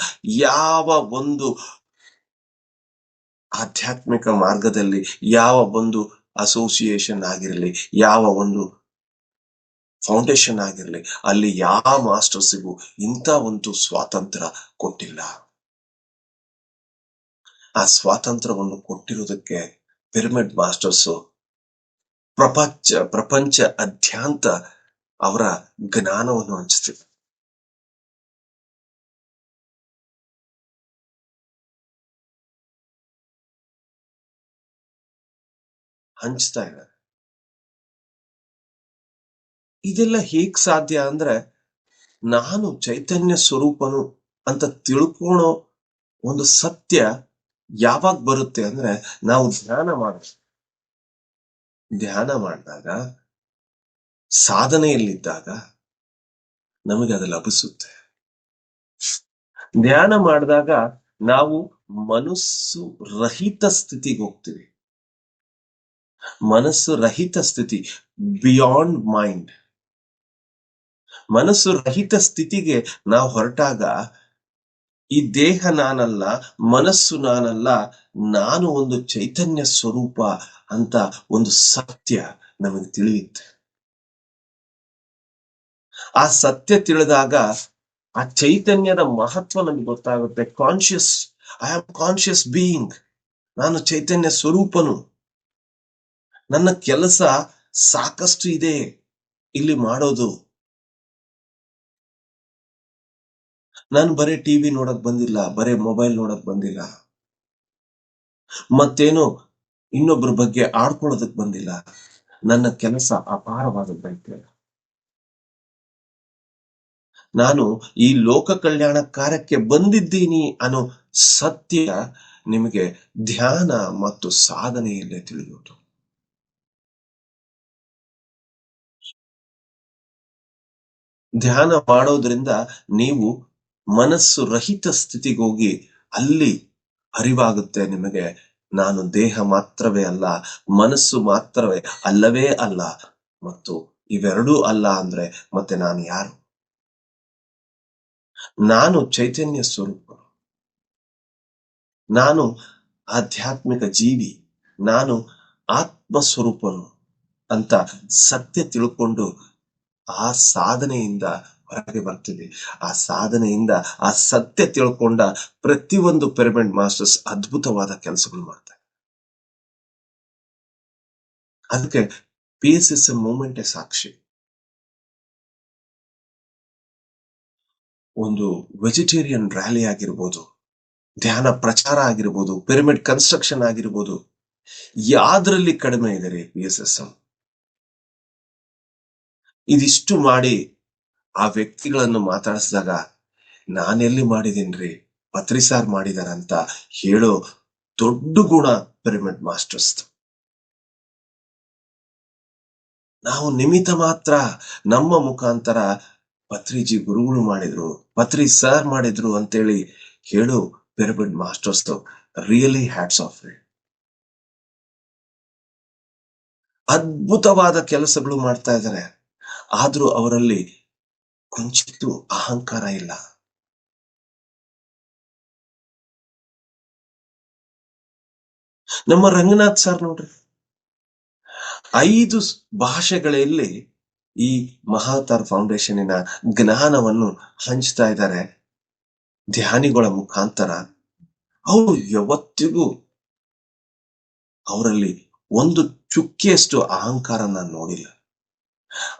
ಯಾವ ಒಂದು ಆಧ್ಯಾತ್ಮಿಕ ಮಾರ್ಗದಲ್ಲಿ, ಯಾವ ಒಂದು ಅಸೋಸಿಯೇಷನ್ ಆಗಿರಲಿ, ಯಾವ ಒಂದು ಫೌಂಡೇಶನ್ ಆಗಿರಲಿ, ಅಲ್ಲಿ ಯಾವ ಮಾಸ್ಟರ್ಸಿಗೂ ಇಂಥ ಒಂದು ಸ್ವಾತಂತ್ರ್ಯ ಕೊಟ್ಟಿಲ್ಲ. ಆ ಸ್ವಾತಂತ್ರ್ಯವನ್ನು ಕೊಟ್ಟಿರುವುದಕ್ಕೆ ಪಿರಮಿಡ್ ಮಾಸ್ಟರ್ಸ್ ಪ್ರಪಂಚ ಅದ್ಯಾಂತ ಅವರ ಜ್ಞಾನವನ್ನು ಹಂಚ್ತಾ ಇದ್ದಾರೆ. ಇದೆಲ್ಲ ಹೇಗ್ ಸಾಧ್ಯ ಅಂದ್ರೆ, ನಾನು ಚೈತನ್ಯ ಸ್ವರೂಪನು ಅಂತ ತಿಳ್ಕೊಳೋ ಒಂದು ಸತ್ಯ ಯಾವಾಗ ಬರುತ್ತೆ ಅಂದ್ರೆ, ನಾವು ಧ್ಯಾನ ಮಾಡಿದಾಗ, ಸಾಧನೆಯಲ್ಲಿದ್ದಾಗ ನಮಗೆ ಅದು ಲಭಿಸುತ್ತೆ. ಧ್ಯಾನ ಮಾಡಿದಾಗ ನಾವು ಮನಸ್ಸು ರಹಿತ ಸ್ಥಿತಿಗೆ ಹೋಗ್ತೀವಿ. ಮನಸ್ಸು ರಹಿತ ಸ್ಥಿತಿ, ಬಿಯಾಂಡ್ ಮೈಂಡ್. ಮನಸ್ಸು ರಹಿತ ಸ್ಥಿತಿಗೆ ನಾವು ಹೊರಟಾಗ ಈ ದೇಹ ನಾನಲ್ಲ, ಮನಸ್ಸು ನಾನಲ್ಲ, ನಾನು ಒಂದು ಚೈತನ್ಯ ಸ್ವರೂಪ ಅಂತ ಒಂದು ಸತ್ಯ ನಮಗೆ ತಿಳಿಯುತ್ತೆ. ಆ ಸತ್ಯ ತಿಳಿದಾಗ ಆ ಚೈತನ್ಯದ ಮಹತ್ವ ನಮಗೆ ಗೊತ್ತಾಗುತ್ತೆ. I am conscious being. ನಾನು ಚೈತನ್ಯ ಸ್ವರೂಪನು. ನನ್ನ ಕೆಲಸ ಸಾಕಷ್ಟು ಇದೆ ಇಲ್ಲಿ ಮಾಡೋದು. ನಾನು ಬರೀ ಟಿವಿ ನೋಡಕ್ ಬಂದಿಲ್ಲ, ಬರೀ ಮೊಬೈಲ್ ನೋಡಕ್ ಬಂದಿಲ್ಲ, ಮತ್ತೇನು ಇನ್ನೊಬ್ಬರ ಬಗ್ಗೆ ಆಡ್ಕೊಳ್ಳೋದಕ್ ಬಂದಿಲ್ಲ. ನನ್ನ ಕೆಲಸ ಅಪಾರವಾದದ್ದೈತೆ. ನಾನು ಈ ಲೋಕ ಕಲ್ಯಾಣ ಕಾರ್ಯಕ್ಕೆ ಬಂದಿದ್ದೀನಿ ಅನ್ನೋ ಸತ್ಯ ನಿಮಗೆ ಧ್ಯಾನ ಮತ್ತು ಸಾಧನೆಯಲ್ಲೇ ತಿಳಿಯುವುದು. ಧ್ಯಾನ ಮಾಡೋದ್ರಿಂದ ನೀವು ಮನಸ್ಸು ರಹಿತ ಸ್ಥಿತಿಗೆ ಹೋಗಿ ಅಲ್ಲಿ ಅರಿವಾಗುತ್ತೆ ನಿಮಗೆ, ನಾನು ದೇಹ ಮಾತ್ರವೇ ಅಲ್ಲ, ಮನಸ್ಸು ಮಾತ್ರವೇ ಅಲ್ಲವೇ ಅಲ್ಲ, ಮತ್ತು ಇವೆರಡೂ ಅಲ್ಲ ಅಂದ್ರೆ ಮತ್ತೆ ನಾನು ಯಾರು? ನಾನು ಚೈತನ್ಯ ಸ್ವರೂಪ, ನಾನು ಆಧ್ಯಾತ್ಮಿಕ ಜೀವಿ, ನಾನು ಆತ್ಮ ಸ್ವರೂಪನು ಅಂತ ಸತ್ಯ ತಿಳ್ಕೊಂಡು ಆ ಸಾಧನೆಯಿಂದ ಹೊರಗೆ ಬರ್ತೀವಿ. ಆ ಸಾಧನೆಯಿಂದ ಆ ಸತ್ಯ ತಿಳ್ಕೊಂಡ ಪ್ರತಿಯೊಂದು ಪಿರಮಿಡ್ ಮಾಸ್ಟರ್ಸ್ ಅದ್ಭುತವಾದ ಕೆಲಸಗಳು ಮಾಡ್ತಾರೆ. ಅದಕ್ಕೆ PSSM ಮೂವ್ಮೆಂಟ್ ಸಾಕ್ಷಿ. ಒಂದು ವೆಜಿಟೇರಿಯನ್ ರ್ಯಾಲಿ ಆಗಿರ್ಬೋದು, ಧ್ಯಾನ ಪ್ರಚಾರ ಆಗಿರ್ಬೋದು, ಪಿರಮಿಡ್ ಕನ್ಸ್ಟ್ರಕ್ಷನ್ ಆಗಿರ್ಬೋದು, ಯಾವ್ದ್ರಲ್ಲಿ ಕಡಿಮೆ ಇದೆ ರೀ PSSM? ಇದಿಷ್ಟು ಮಾಡಿ ಆ ವ್ಯಕ್ತಿಗಳನ್ನು ಮಾತಾಡಿಸಿದಾಗ ನಾನೆಲ್ಲಿ ಮಾಡಿದೀನ್ರಿ, ಪತ್ರಿ ಸಾರ್ ಮಾಡಿದಾರಂತ ಹೇಳೋ ದೊಡ್ಡ ಗುಣ ಪಿರಮಿಡ್ ಮಾಸ್ಟರ್ಸ್. ನಾವು ನಿಮಿತ್ತ ಮಾತ್ರ, ನಮ್ಮ ಮುಖಾಂತರ ಪತ್ರಿಜಿ ಗುರುಗಳು ಮಾಡಿದ್ರು, ಪತ್ರಿ ಸರ್ ಮಾಡಿದ್ರು ಅಂತೇಳಿ ಹೇಳು pyramid masters really hats off. ಅದ್ಭುತವಾದ ಕೆಲಸಗಳು ಮಾಡ್ತಾ ಇದ್ದಾರೆ, ಆದ್ರೂ ಅವರಲ್ಲಿ ಕೊಂಚಿತ್ತು ಅಹಂಕಾರ ಇಲ್ಲ. ನಮ್ಮ ರಂಗನಾಥ್ ಸರ್ ನೋಡ್ರಿ, 5 ಭಾಷೆಗಳಲ್ಲಿ ಈ ಮಹಾವತಾರ್ ಫೌಂಡೇಶನ್ನಿನ ಜ್ಞಾನವನ್ನು ಹಂಚ್ತಾ ಇದ್ದಾರೆ ಧ್ಯಾನಿಗಳ ಮುಖಾಂತರ. ಅವರು ಯಾವತ್ತಿಗೂ ಅವರಲ್ಲಿ ಒಂದು ಚುಕ್ಕಿಯಷ್ಟು ಅಹಂಕಾರ ನಾನು ನೋಡಿಲ್ಲ.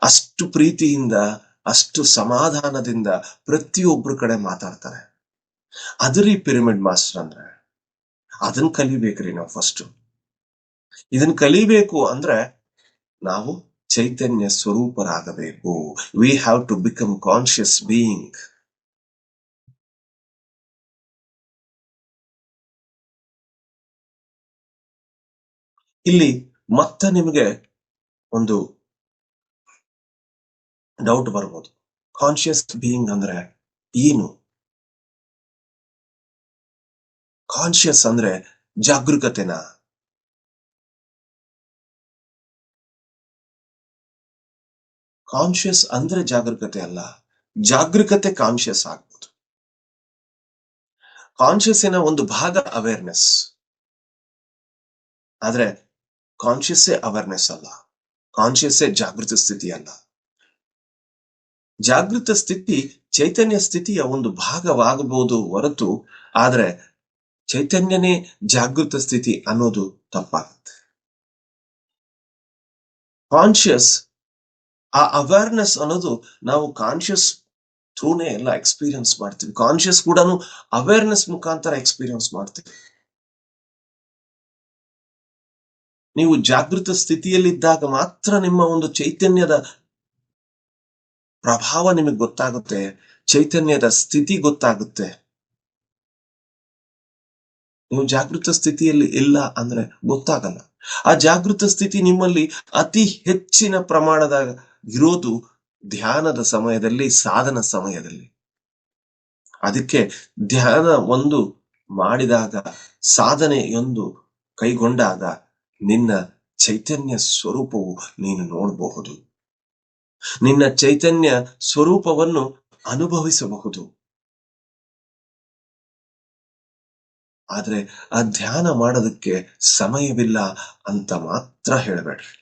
ಅಷ್ಟು ಪ್ರೀತಿಯಿಂದ, ಅಷ್ಟು ಸಮಾಧಾನದಿಂದ ಪ್ರತಿಯೊಬ್ಬರ ಕಡೆ ಮಾತಾಡ್ತಾರೆ. ಅದ್ರಿ ಪಿರಮಿಡ್ ಮಾಸ್ಟರ್ ಅಂದ್ರೆ. ಅದನ್ನ ಕಲಿಬೇಕ್ರಿ ನಾವು ಫಸ್ಟ್. ಇದನ್ನ ಕಲಿಬೇಕು ಅಂದ್ರೆ ನಾವು ಚೈತನ್ಯ ಸ್ವರೂಪರಾಗಬೇಕು. We have to become conscious being. ಇಲ್ಲಿ ಮತ್ತೆ ನಿಮಗೆ ಒಂದು ಡೌಟ್ ಬರ್ಬೋದು, ಕಾನ್ಶಿಯಸ್ ಬೀಯಿಂಗ್ ಅಂದ್ರೆ ಏನು? ಕಾನ್ಶಿಯಸ್ ಅಂದ್ರೆ ಜಾಗರೂಕತೆನಾ? ಕಾನ್ಶಿಯಸ್ ಅಂದ್ರೆ ಜಾಗರೂಕತೆ ಅಲ್ಲ, ಜಾಗರೂಕತೆ ಕಾನ್ಶಿಯಸ್ ಆಗ್ಬೋದು. ಕಾನ್ಶಿಯಸ್ಸಿನ ಒಂದು ಭಾಗ ಅವೇರ್ನೆಸ್, ಆದ್ರೆ ಕಾನ್ಶಿಯಸ್ಸೇ ಅವೇರ್ನೆಸ್ ಅಲ್ಲ, ಕಾನ್ಶಿಯಸ್ಸೇ ಜಾಗೃತ ಸ್ಥಿತಿ ಅಲ್ಲ. ಜಾಗೃತ ಸ್ಥಿತಿ ಚೈತನ್ಯ ಸ್ಥಿತಿಯ ಒಂದು ಭಾಗವಾಗಬಹುದು ಹೊರತು, ಆದ್ರೆ ಚೈತನ್ಯನೇ ಜಾಗೃತ ಸ್ಥಿತಿ ಅನ್ನೋದು ತಪ್ಪಾಗುತ್ತೆ. ಕಾನ್ಶಿಯಸ್, ಆ ಅವೇರ್ನೆಸ್ ಅನ್ನೋದು ನಾವು ಕಾನ್ಶಿಯಸ್ ಥ್ರೂನೇ ಎಲ್ಲ ಎಕ್ಸ್ಪೀರಿಯನ್ಸ್ ಮಾಡ್ತೀವಿ. ಕಾನ್ಶಿಯಸ್ ಕೂಡ ಅವೇರ್ನೆಸ್ ಮುಖಾಂತರ ಎಕ್ಸ್ಪೀರಿಯನ್ಸ್ ಮಾಡ್ತೀವಿ. ನೀವು ಜಾಗೃತ ಸ್ಥಿತಿಯಲ್ಲಿದ್ದಾಗ ಮಾತ್ರ ನಿಮ್ಮ ಒಂದು ಚೈತನ್ಯದ ಪ್ರಭಾವ ನಿಮಗೆ ಗೊತ್ತಾಗುತ್ತೆ, ಚೈತನ್ಯದ ಸ್ಥಿತಿ ಗೊತ್ತಾಗುತ್ತೆ. ನೀವು ಜಾಗೃತ ಸ್ಥಿತಿಯಲ್ಲಿ ಇಲ್ಲ ಅಂದ್ರೆ ಗೊತ್ತಾಗಲ್ಲ. ಆ ಜಾಗೃತ ಸ್ಥಿತಿ ನಿಮ್ಮಲ್ಲಿ ಅತಿ ಹೆಚ್ಚಿನ ಪ್ರಮಾಣದ ಇರೋದು ಧ್ಯಾನದ ಸಮಯದಲ್ಲಿ, ಸಾಧನ ಸಮಯದಲ್ಲಿ. ಅದಕ್ಕೆ ಧ್ಯಾನ ಒಂದು ಮಾಡಿದಾಗ, ಸಾಧನೆಯೊಂದು ಕೈಗೊಂಡಾಗ ನಿನ್ನ ಚೈತನ್ಯ ಸ್ವರೂಪವು ನೀನು ನೋಡಬಹುದು, ನಿನ್ನ ಚೈತನ್ಯ ಸ್ವರೂಪವನ್ನು ಅನುಭವಿಸಬಹುದು. ಆದ್ರೆ ಆ ಧ್ಯಾನ ಮಾಡೋದಕ್ಕೆ ಸಮಯವಿಲ್ಲ ಅಂತ ಮಾತ್ರ ಹೇಳಬೇಡ್ರಿ.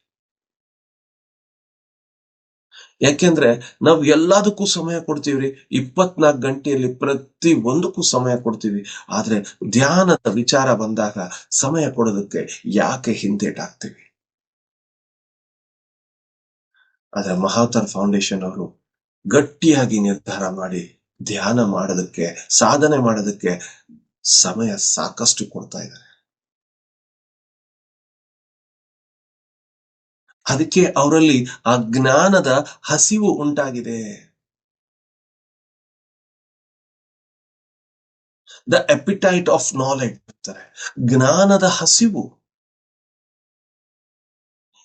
ಯಾಕೆಂದ್ರೆ ನಾವು ಎಲ್ಲದಕ್ಕೂ ಸಮಯ ಕೊಡ್ತೀವ್ರಿ, 24 ಗಂಟೆಯಲ್ಲಿ ಪ್ರತಿ ಒಂದಕ್ಕೂ ಸಮಯ ಕೊಡ್ತೀವಿ. ಆದ್ರೆ ಧ್ಯಾನದ ವಿಚಾರ ಬಂದಾಗ ಸಮಯ ಕೊಡೋದಕ್ಕೆ ಯಾಕೆ ಹಿಂದೇಟಾಗ್ತೀವಿ? ಆದ್ರೆ ಮಹಾವತಾರ್ ಫೌಂಡೇಶನ್ ಅವರು ಗಟ್ಟಿಯಾಗಿ ನಿರ್ಧಾರ ಮಾಡಿ ಧ್ಯಾನ ಮಾಡೋದಕ್ಕೆ, ಸಾಧನೆ ಮಾಡೋದಕ್ಕೆ ಸಮಯ ಸಾಕಷ್ಟು ಕೊಡ್ತಾ ಇದ್ದಾರೆ. ಅದಕ್ಕೆ ಅವರಲ್ಲಿ ಆ ಜ್ಞಾನದ ಹಸಿವು ಉಂಟಾಗಿದೆ. ದ ಎಪಿಟೈಟ್ ಆಫ್ ನಾಲೆಡ್ಜ್ ಅಂತಾರೆ. ಜ್ಞಾನದ ಹಸಿವು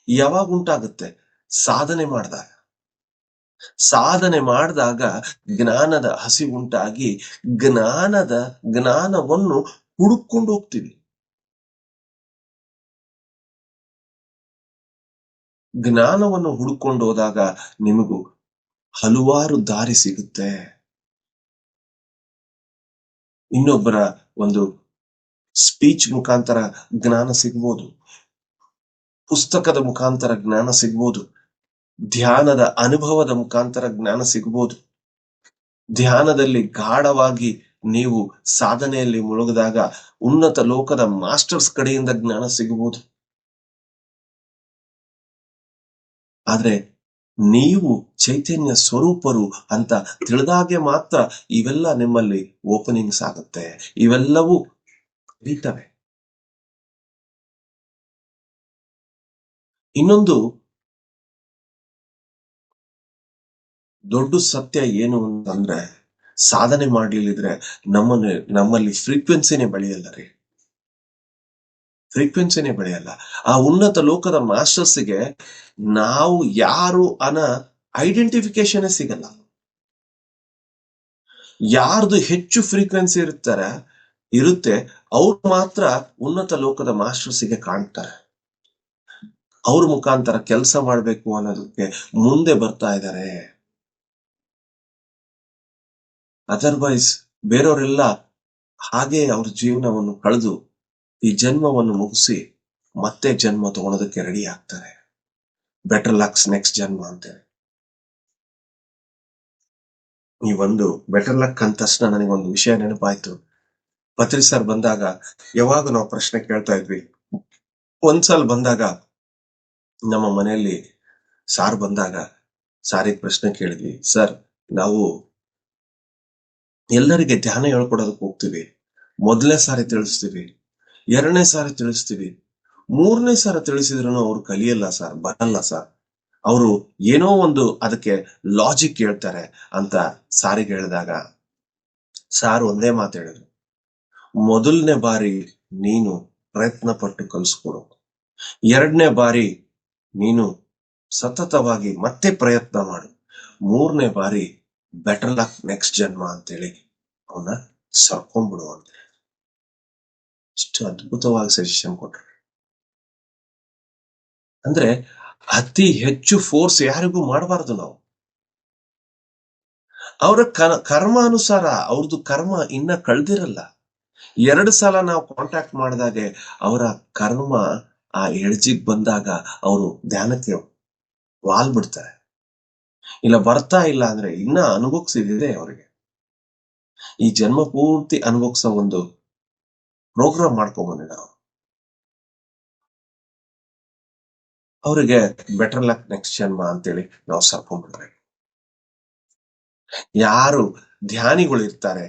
ಯಾವಾಗ ಉಂಟಾಗುತ್ತೆ? ಸಾಧನೆ ಮಾಡಿದಾಗ. ಸಾಧನೆ ಮಾಡಿದಾಗ ಜ್ಞಾನದ ಹಸಿವುಂಟಾಗಿ ಜ್ಞಾನವನ್ನು ಹುಡುಕೊಂಡು ಹೋಗ್ತೀವಿ. ಜ್ಞಾನವನ್ನು ಹುಡುಕೊಂಡು ಹೋದಾಗ ನಿಮಗೂ ಹಲವಾರು ದಾರಿ ಸಿಗುತ್ತೆ. ಇನ್ನೊಬ್ಬರ ಒಂದು ಸ್ಪೀಚ್ ಮುಖಾಂತರ ಜ್ಞಾನ ಸಿಗ್ಬೋದು, ಪುಸ್ತಕದ ಮುಖಾಂತರ ಜ್ಞಾನ ಸಿಗ್ಬೋದು, ಧ್ಯಾನದ ಅನುಭವದ ಮುಖಾಂತರ ಜ್ಞಾನ ಸಿಗ್ಬೋದು. ಧ್ಯಾನದಲ್ಲಿ ಗಾಢವಾಗಿ ನೀವು ಸಾಧನೆಯಲ್ಲಿ ಮುಳುಗಿದಾಗ ಉನ್ನತ ಲೋಕದ ಮಾಸ್ಟರ್ಸ್ ಕಡೆಯಿಂದ ಜ್ಞಾನ ಸಿಗಬಹುದು. ಆದ್ರೆ ನೀವು ಚೈತನ್ಯ ಸ್ವರೂಪರು ಅಂತ ತಿಳಿದಾಗೆ ಮಾತ್ರ ಇವೆಲ್ಲ ನಿಮ್ಮಲ್ಲಿ ಓಪನಿಂಗ್ಸ್ ಆಗುತ್ತೆ, ಇವೆಲ್ಲವೂ ಕಲಿತವೆ. ಇನ್ನೊಂದು ದೊಡ್ಡ ಸತ್ಯ ಏನು ಅಂತಂದ್ರೆ, ಸಾಧನೆ ಮಾಡ್ಲಿಲ್ಲಿದ್ರೆ ನಮ್ಮಲ್ಲಿ ಫ್ರೀಕ್ವೆನ್ಸಿನೇ ಬೆಳೆಯಲ್ಲ ರೀ. ಫ್ರೀಕ್ವೆನ್ಸಿನೇ ಬೆಳೆಯಲ್ಲ. ಆ ಉನ್ನತ ಲೋಕದ ಮಾಸ್ಟರ್ಸ್ಗೆ ನಾವು ಯಾರು ಐಡೆಂಟಿಫಿಕೇಶನ್ ಸಿಗಲ್ಲ. ಯಾರ್ದು ಹೆಚ್ಚು ಫ್ರೀಕ್ವೆನ್ಸಿ ಇರುತ್ತೆ ಅವ್ರು ಮಾತ್ರ ಉನ್ನತ ಲೋಕದ ಮಾಸ್ಟರ್ಸ್ಗೆ ಕಾಣ್ತಾರೆ. ಅವ್ರ ಮುಖಾಂತರ ಕೆಲಸ ಮಾಡ್ಬೇಕು ಅನ್ನೋದಕ್ಕೆ ಮುಂದೆ ಬರ್ತಾ ಇದ್ದಾರೆ. ಅದರ್ವೈಸ್ ಬೇರೆಯವರೆಲ್ಲ ಹಾಗೆ ಅವ್ರ ಜೀವನವನ್ನು ಕಳೆದು ಈ ಜನ್ಮವನ್ನು ಮುಗಿಸಿ ಮತ್ತೆ ಜನ್ಮ ತಗೊಳೋದಕ್ಕೆ ರೆಡಿ ಆಗ್ತಾರೆ. ಬೆಟರ್ ಲಕ್ಸ್ ನೆಕ್ಸ್ಟ್ ಜನ್ಮ ಅಂತೇಳಿ. ಈ ಒಂದು ಬೆಟರ್ ಲಕ್ ಅಂದ ತಕ್ಷಣ ನನಗೊಂದು ವಿಷಯ ನೆನಪಾಯ್ತು. ಪತ್ರಿ ಸರ್ ಬಂದಾಗ ಯಾವಾಗ ನಾವು ಪ್ರಶ್ನೆ ಕೇಳ್ತಾ ಇದ್ವಿ. ಒಂದ್ಸಲ ಬಂದಾಗ ನಮ್ಮ ಮನೆಯಲ್ಲಿ ಸಾರ್ ಬಂದಾಗ ಸಾರಿಗೆ ಪ್ರಶ್ನೆ ಕೇಳಿದ್ವಿ. ಸರ್, ನಾವು ಎಲ್ಲರಿಗೆ ಧ್ಯಾನ ಹೇಳ್ಕೊಡೋದಕ್ಕೆ ಹೋಗ್ತೀವಿ. ಮೊದಲನೇ ಸಾರಿ ತಿಳಿಸ್ತೀವಿ, 2ನೇ ಸಾರಿ ತಿಳಿಸ್ತೀವಿ, 3ನೇ ಸಾರಿ ತಿಳಿಸಿದ್ರು ಅವ್ರು ಕಲಿಯಲ್ಲ ಸರ್, ಬರಲ್ಲ ಸರ್. ಅವರು ಏನೋ ಒಂದು ಅದಕ್ಕೆ ಲಾಜಿಕ್ ಹೇಳ್ತಾರೆ ಅಂತ ಸಾರಿಗೆ ಹೇಳಿದಾಗ ಸಾರ್ ಒಂದೇ ಮಾತು ಹೇಳಿದ್ರು. ಮೊದಲನೇ ಬಾರಿ ನೀನು ಪ್ರಯತ್ನ ಪಟ್ಟು ಕಲಿಸ್ಕೊಡು, 2ನೇ ಬಾರಿ ನೀನು ಸತತವಾಗಿ ಮತ್ತೆ ಪ್ರಯತ್ನ ಮಾಡು, 3ನೇ ಬಾರಿ ಬೆಟರ್ ಲಕ್ ನೆಕ್ಸ್ಟ್ ಜನ್ಮ ಅಂತೇಳಿ ಅವನ್ನ ಸರ್ಕೊಂಡ್ಬಿಡು ಅಂತ. ಇಷ್ಟು ಅದ್ಭುತವಾಗಿ ಸಜೆಷನ್ ಕೊಟ್ರು. ಅಂದ್ರೆ ಅತಿ ಹೆಚ್ಚು ಫೋರ್ಸ್ ಯಾರಿಗೂ ಮಾಡಬಾರ್ದು ನಾವು. ಅವರ ಕರ್ಮಾನುಸಾರ ಅವ್ರದ್ದು ಕರ್ಮ ಇನ್ನ ಕಳ್ದಿರಲ್ಲ. 2 ಸಲ ನಾವು ಕಾಂಟ್ಯಾಕ್ಟ್ ಮಾಡಿದಾಗೆ ಅವರ ಕರ್ಮ ಆ ಎಡ್ಜಿಗ್ ಬಂದಾಗ ಅವರು ಧ್ಯಾನಕ್ಕೆ ವಾಲ್ ಬಿಡ್ತಾರೆ. ಇಲ್ಲ ಬರ್ತಾ ಇಲ್ಲ ಅಂದ್ರೆ ಇನ್ನ ಅನುಭವಿಸಿದೆ ಅವರಿಗೆ. ಈ ಜನ್ಮ ಪೂರ್ತಿ ಅನುಭವಿಸೋ ಒಂದು ಪ್ರೋಗ್ರಾಮ್ ಮಾಡ್ಕೊಂಡ್ಬಂದೆ ನಾವು. ಅವರಿಗೆ ಬೆಟರ್ ಲಕ್ ನೆಕ್ಸ್ಟ್ ಜನ್ಮ ಅಂತೇಳಿ ನಾವು ಸರ್ಕೊಂಡ್ಬಿಡ್ಬೇಕು. ಯಾರು ಧ್ಯಾನಿಗಳು ಇರ್ತಾರೆ,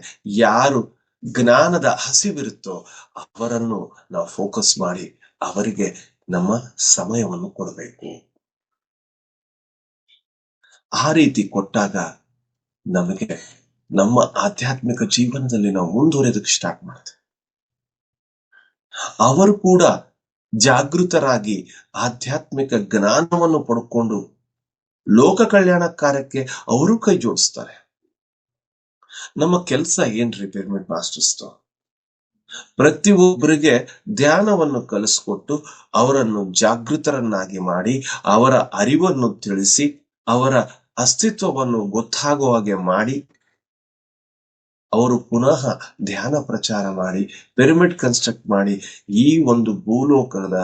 ಯಾರು ಜ್ಞಾನದ ಹಸಿವಿರುತ್ತೋ ಅವರನ್ನು ನಾವು ಫೋಕಸ್ ಮಾಡಿ ಅವರಿಗೆ ನಮ್ಮ ಸಮಯವನ್ನು ಕೊಡಬೇಕು. ಆ ರೀತಿ ಕೊಟ್ಟಾಗ ನಮಗೆ ನಮ್ಮ ಆಧ್ಯಾತ್ಮಿಕ ಜೀವನದಲ್ಲಿ ನಾವು ಮುಂದುವರೆಯೋದಕ್ಕೆ ಸ್ಟಾರ್ಟ್ ಮಾಡ್ತೇವೆ. ಅವರು ಕೂಡ ಜಾಗೃತರಾಗಿ ಆಧ್ಯಾತ್ಮಿಕ ಜ್ಞಾನವನ್ನು ಪಡ್ಕೊಂಡು ಲೋಕ ಕಲ್ಯಾಣ ಕಾರ್ಯಕ್ಕೆ ಅವರು ಕೈ ಜೋಡಿಸ್ತಾರೆ. ನಮ್ಮ ಕೆಲಸ ಏನ್ರಿ ಪಿರಮಿಡ್ ಮಾಸ್ಟರ್ಸ್? ಪ್ರತಿಯೊಬ್ಬರಿಗೆ ಧ್ಯಾನವನ್ನು ಕಲಿಸ್ಕೊಟ್ಟು ಅವರನ್ನು ಜಾಗೃತರನ್ನಾಗಿ ಮಾಡಿ ಅವರ ಅರಿವನ್ನು ತಿಳಿಸಿ ಅವರ ಅಸ್ತಿತ್ವವನ್ನು ಗೊತ್ತಾಗುವ ಹಾಗೆ ಮಾಡಿ ಅವರು ಪುನಃ ಧ್ಯಾನ ಪ್ರಚಾರ ಮಾಡಿ ಪಿರಮಿಡ್ ಕನ್ಸ್ಟ್ರಕ್ಟ್ ಮಾಡಿ ಈ ಒಂದು ಭೂಲೋಕದ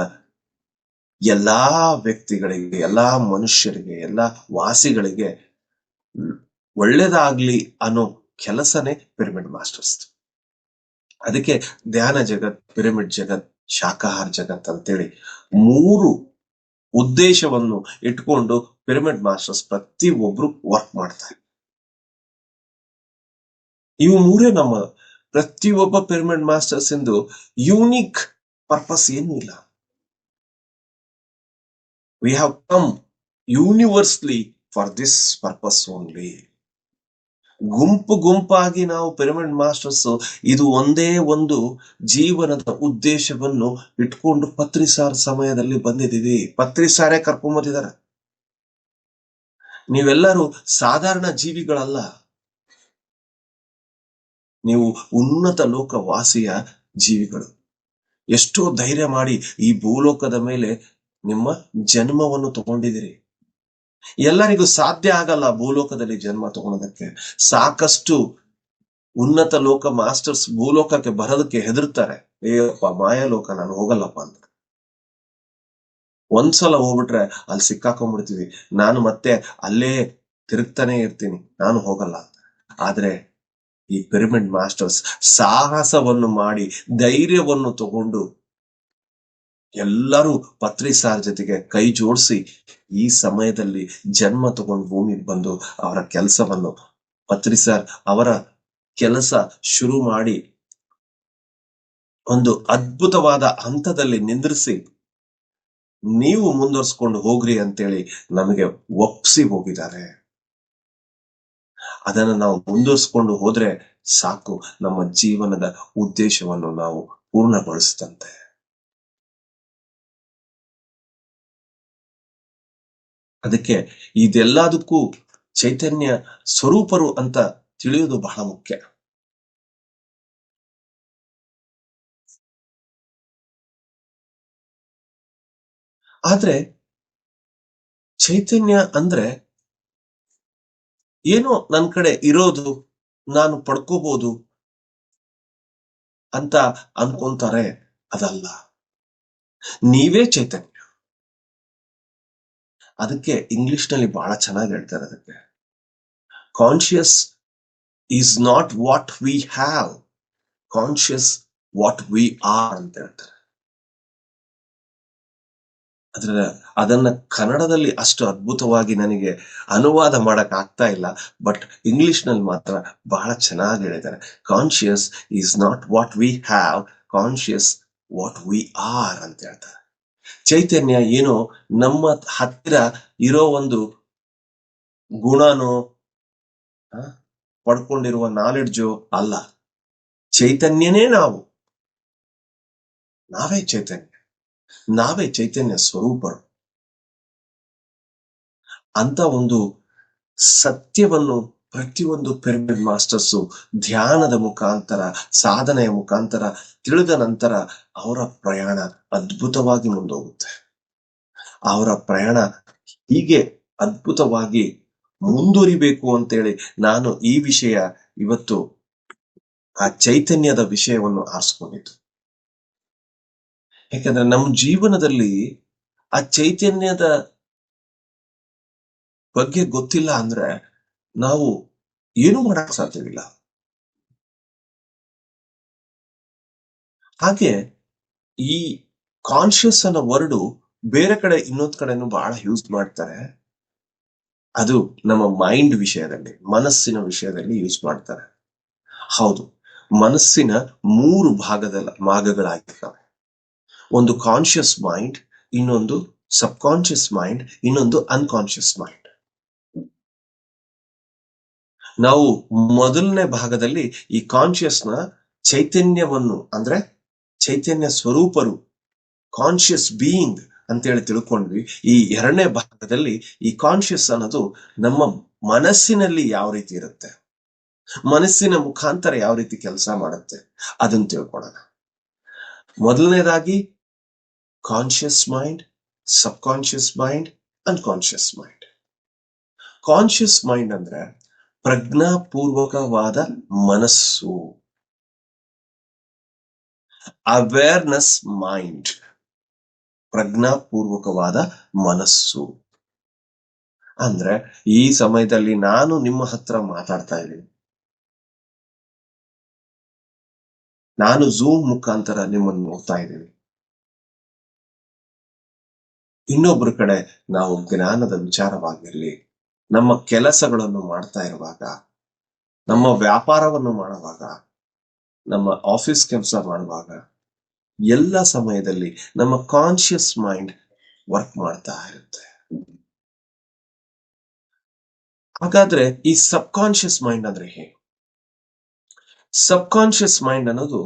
ಎಲ್ಲಾ ವ್ಯಕ್ತಿಗಳಿಗೆ, ಎಲ್ಲಾ ಮನುಷ್ಯರಿಗೆ, ಎಲ್ಲಾ ವಾಸಿಗಳಿಗೆ ಒಳ್ಳೇದಾಗ್ಲಿ ಅನ್ನೋ ಕೆಲಸನೇ ಪಿರಮಿಡ್ ಮಾಸ್ಟರ್ಸ್. ಅದಕ್ಕೆ ಧ್ಯಾನ ಜಗತ್, ಪಿರಮಿಡ್ ಜಗತ್, ಶಾಕಾಹಾರ ಜಗತ್ ಅಂತೇಳಿ 3 ಉದ್ದೇಶವನ್ನು ಇಟ್ಕೊಂಡು ಪಿರಮಿಡ್ ಮಾಸ್ಟರ್ಸ್ ಪ್ರತಿ ಒಬ್ರು ವರ್ಕ್ ಮಾಡ್ತಾರೆ. ಇವು 3 ನಮ್ಮ ಪ್ರತಿಯೊಬ್ಬ ಪಿರಮಿಡ್ ಮಾಸ್ಟರ್ಸ್ ಇಂದು ಯೂನಿಕ್ ಪರ್ಪಸ್ ಏನೂ ಇಲ್ಲ. We have come universally for this purpose only. ಗುಂಪಾಗಿ ನಾವು ಪಿರಮಿಡ್ ಮಾಸ್ಟರ್ಸ್ ಇದು ಒಂದೇ ಒಂದು ಜೀವನದ ಉದ್ದೇಶವನ್ನು ಇಟ್ಕೊಂಡು ಪತ್ರಿ ಸಾರ್ ಸಮಯದಲ್ಲಿ ಬಂದಿದ್ದೀವಿ. ಪತ್ರಿ ಸಾರೇ ಕರ್ಕೊಂಬಂದಿದ್ದಾರೆ. ನೀವೆಲ್ಲರೂ ಸಾಧಾರಣ ಜೀವಿಗಳಲ್ಲ, ನೀವು ಉನ್ನತ ಲೋಕ ವಾಸಿಯ ಜೀವಿಗಳು. ಎಷ್ಟೋ ಧೈರ್ಯ ಮಾಡಿ ಈ ಭೂಲೋಕದ ಮೇಲೆ ನಿಮ್ಮ ಜನ್ಮವನ್ನು ತಗೊಂಡಿದ್ದೀರಿ. ಎಲ್ಲರಿಗೂ ಸಾಧ್ಯ ಆಗಲ್ಲ ಭೂಲೋಕದಲ್ಲಿ ಜನ್ಮ ತಗೊಳೋದಕ್ಕೆ. ಸಾಕಷ್ಟು ಉನ್ನತ ಲೋಕ ಮಾಸ್ಟರ್ಸ್ ಭೂಲೋಕಕ್ಕೆ ಬರೋದಕ್ಕೆ ಹೆದರ್ತಾರೆ. ಏಯಪ್ಪ ಮಾಯಾಲೋಕ, ನಾನು ಹೋಗಲ್ಲಪ್ಪ ಅಂತ. ಒಂದ್ಸಲ ಹೋಗ್ಬಿಟ್ರೆ ಅಲ್ಲಿ ಸಿಕ್ಕಾಕೊಂಡ್ಬಿಡ್ತೀವಿ, ನಾನು ಮತ್ತೆ ಅಲ್ಲೇ ತಿರುಗ್ತಾನೆ ಇರ್ತೀನಿ, ನಾನು ಹೋಗಲ್ಲ ಅಂತ. ಆದ್ರೆ ಈ ಪಿರಮಿಡ್ ಮಾಸ್ಟರ್ಸ್ ಸಾಹಸವನ್ನು ಮಾಡಿ ಧೈರ್ಯವನ್ನು ತಗೊಂಡು ಎಲ್ಲರೂ ಪತ್ರಿ ಸಾರ್ ಜೊತೆಗೆ ಕೈ ಜೋಡಿಸಿ ಈ ಸಮಯದಲ್ಲಿ ಜನ್ಮ ತಗೊಂಡು ಭೂಮಿಗೆ ಬಂದು ಅವರ ಕೆಲಸವನ್ನು ಪತ್ರಿ ಸಾರ್ ಅವರ ಕೆಲಸ ಶುರು ಮಾಡಿ ಒಂದು ಅದ್ಭುತವಾದ ಹಂತದಲ್ಲಿ ನಿಂದ್ರಿಸಿ ನೀವು ಮುಂದುವರ್ಸ್ಕೊಂಡು ಹೋಗ್ರಿ ಅಂತೇಳಿ ನಮಗೆ ಒಪ್ಸಿ ಹೋಗಿದ್ದಾರೆ. ಅದನ್ನು ನಾವು ಮುಂದುವರಿಸಿಕೊಂಡು ಹೋದ್ರೆ ಸಾಕು, ನಮ್ಮ ಜೀವನದ ಉದ್ದೇಶವನ್ನು ನಾವು ಪೂರ್ಣಗೊಳಿಸಿದಂತೆ. ಅದಕ್ಕೆ ಇದೆಲ್ಲದಕ್ಕೂ ಚೈತನ್ಯ ಸ್ವರೂಪರು ಅಂತ ತಿಳಿಯುವುದು ಬಹಳ ಮುಖ್ಯ. ಆದ್ರೆ ಚೈತನ್ಯ ಅಂದ್ರೆ ಏನೋ ನನ್ ಕಡೆ ಇರೋದು, ನಾನು ಪಡ್ಕೋಬಹುದು ಅಂತ ಅನ್ಕೊಂತಾರೆ. ಅದಲ್ಲ, ನೀವೇ ಚೈತನ್ಯ. ಅದಕ್ಕೆ ಇಂಗ್ಲಿಷ್ ನಲ್ಲಿ ಬಹಳ ಚೆನ್ನಾಗಿ ಹೇಳ್ತಾರೆ, ಅದಕ್ಕೆ conscious is not what we have, conscious what we are ಅಂತ ಹೇಳ್ತಾರೆ. ಅದನ್ನ ಕನ್ನಡದಲ್ಲಿ ಅಷ್ಟು ಅದ್ಭುತವಾಗಿ ನನಗೆ ಅನುವಾದ ಮಾಡಕ್ ಆಗ್ತಾ ಇಲ್ಲ, ಬಟ್ ಇಂಗ್ಲಿಷ್ ನಲ್ಲಿ ಮಾತ್ರ ಬಹಳ ಚೆನ್ನಾಗಿ ಹೇಳಿದ್ದಾರೆ. Conscious is not what we have, conscious what we are ಅಂತ ಹೇಳ್ತಾರೆ. ಚೈತನ್ಯ ಏನೋ ನಮ್ಮ ಹತ್ತಿರ ಇರೋ ಒಂದು ಗುಣನೋ ಪಡ್ಕೊಂಡಿರುವ ನಾಲೆಡ್ಜು ಅಲ್ಲ. ಚೈತನ್ಯನೇ ನಾವು, ನಾವೇ ಚೈತನ್ಯ, ನಾವೇ ಚೈತನ್ಯ ಸ್ವರೂಪರು ಅಂತ ಒಂದು ಸತ್ಯವನ್ನು ಪ್ರತಿಯೊಂದು ಪಿರಮಿಡ್ ಮಾಸ್ಟರ್ಸು ಧ್ಯಾನದ ಮುಖಾಂತರ, ಸಾಧನೆಯ ಮುಖಾಂತರ ತಿಳಿದ ನಂತರ ಅವರ ಪ್ರಯಾಣ ಅದ್ಭುತವಾಗಿ ಮುಂದೋಗುತ್ತೆ. ಅವರ ಪ್ರಯಾಣ ಹೀಗೆ ಅದ್ಭುತವಾಗಿ ಮುಂದುವರಿಬೇಕು ಅಂತೇಳಿ ನಾನು ಈ ವಿಷಯ ಇವತ್ತು ಆ ಚೈತನ್ಯದ ವಿಷಯವನ್ನು ಆರಿಸ್ಕೊಂಡಿದ್ದು. ಯಾಕಂದ್ರೆ ನಮ್ಮ ಜೀವನದಲ್ಲಿ ಆ ಚೈತನ್ಯದ ಬಗ್ಗೆ ಗೊತ್ತಿಲ್ಲ ಅಂದ್ರೆ ನಾವು ಏನು ಮಾಡಕ್ ಸಾಧ್ಯವಿಲ್ಲ. ಹಾಗೆ ಈ ಕಾನ್ಶಿಯಸ್ ಅನ್ನೋ ವರ್ಡು ಬೇರೆ ಕಡೆ ಇನ್ನೊಂದ್ ಕಡೆನೂ ಬಹಳ ಯೂಸ್ ಮಾಡ್ತಾರೆ. ಅದು ನಮ್ಮ ಮೈಂಡ್ ವಿಷಯದಲ್ಲಿ, ಮನಸ್ಸಿನ ವಿಷಯದಲ್ಲಿ ಯೂಸ್ ಮಾಡ್ತಾರೆ. ಹೌದು, ಮನಸ್ಸಿನ 3 ಭಾಗಗಳಾಗಿರ್ತವೆ. ಒಂದು ಕಾನ್ಶಿಯಸ್ ಮೈಂಡ್, ಇನ್ನೊಂದು ಸಬ್ ಕಾನ್ಶಿಯಸ್ ಮೈಂಡ್, ಇನ್ನೊಂದು ಅನ್ಕಾನ್ಶಿಯಸ್ ಮೈಂಡ್. ನಾವು ಮೊದಲನೇ ಭಾಗದಲ್ಲಿ ಈ ಕಾನ್ಶಿಯಸ್ನ ಚೈತನ್ಯವನ್ನು, ಅಂದ್ರೆ ಚೈತನ್ಯ ಸ್ವರೂಪರು, ಕಾನ್ಶಿಯಸ್ ಬೀಯಿಂಗ್ ಅಂತೇಳಿ ತಿಳ್ಕೊಂಡ್ವಿ. ಈ 2ನೇ ಭಾಗದಲ್ಲಿ ಈ ಕಾನ್ಶಿಯಸ್ ಅನ್ನೋದು ನಮ್ಮ ಮನಸ್ಸಿನಲ್ಲಿ ಯಾವ ರೀತಿ ಇರುತ್ತೆ, ಮನಸ್ಸಿನ ಮುಖಾಂತರ ಯಾವ ರೀತಿ ಕೆಲಸ ಮಾಡುತ್ತೆ ಅದನ್ನು ತಿಳ್ಕೊಳ್ಳೋಣ. ಮೊದಲನೇದಾಗಿ conscious mind, subconscious mind, unconscious mind. Conscious mind ಅಂದ್ರೆ ಪ್ರಜ್ಞಾಪೂರ್ವಕವಾದ ಮನಸ್ಸು, ಅವೇರ್ನೆಸ್ ಮೈಂಡ್. ಪ್ರಜ್ಞಾಪೂರ್ವಕವಾದ ಮನಸ್ಸು ಅಂದ್ರೆ ಈ ಸಮಯದಲ್ಲಿ ನಾನು ನಿಮ್ಮ ಹತ್ರ ಮಾತಾಡ್ತಾ ಇದ್ದೀನಿ, ನಾನು ಝೂಮ್ ಮುಖಾಂತರ ನಿಮ್ಮನ್ನು ನೋಡ್ತಾ ಇದ್ದೀನಿ. ಇನ್ನೊಬ್ಬರ ಕಡೆ ನಾವು ಜ್ಞಾನದ ವಿಚಾರವಾಗಿರ್ಲಿ, ನಮ್ಮ ಕೆಲಸಗಳನ್ನು ಮಾಡ್ತಾ ಇರುವಾಗ, ನಮ್ಮ ವ್ಯಾಪಾರವನ್ನು ಮಾಡುವಾಗ, ನಮ್ಮ ಆಫೀಸ್ ಕೆಲಸ ಮಾಡುವಾಗ, ಎಲ್ಲ ಸಮಯದಲ್ಲಿ ನಮ್ಮ ಕಾನ್ಶಿಯಸ್ ಮೈಂಡ್ ವರ್ಕ್ ಮಾಡ್ತಾ ಇರುತ್ತೆ. ಹಾಗಾದ್ರೆ ಈ ಸಬ್ ಕಾನ್ಶಿಯಸ್ ಮೈಂಡ್ ಅಂದ್ರೆ ಹೇಗೆ? ಸಬ್ ಕಾನ್ಶಿಯಸ್ ಮೈಂಡ್ ಅನ್ನೋದು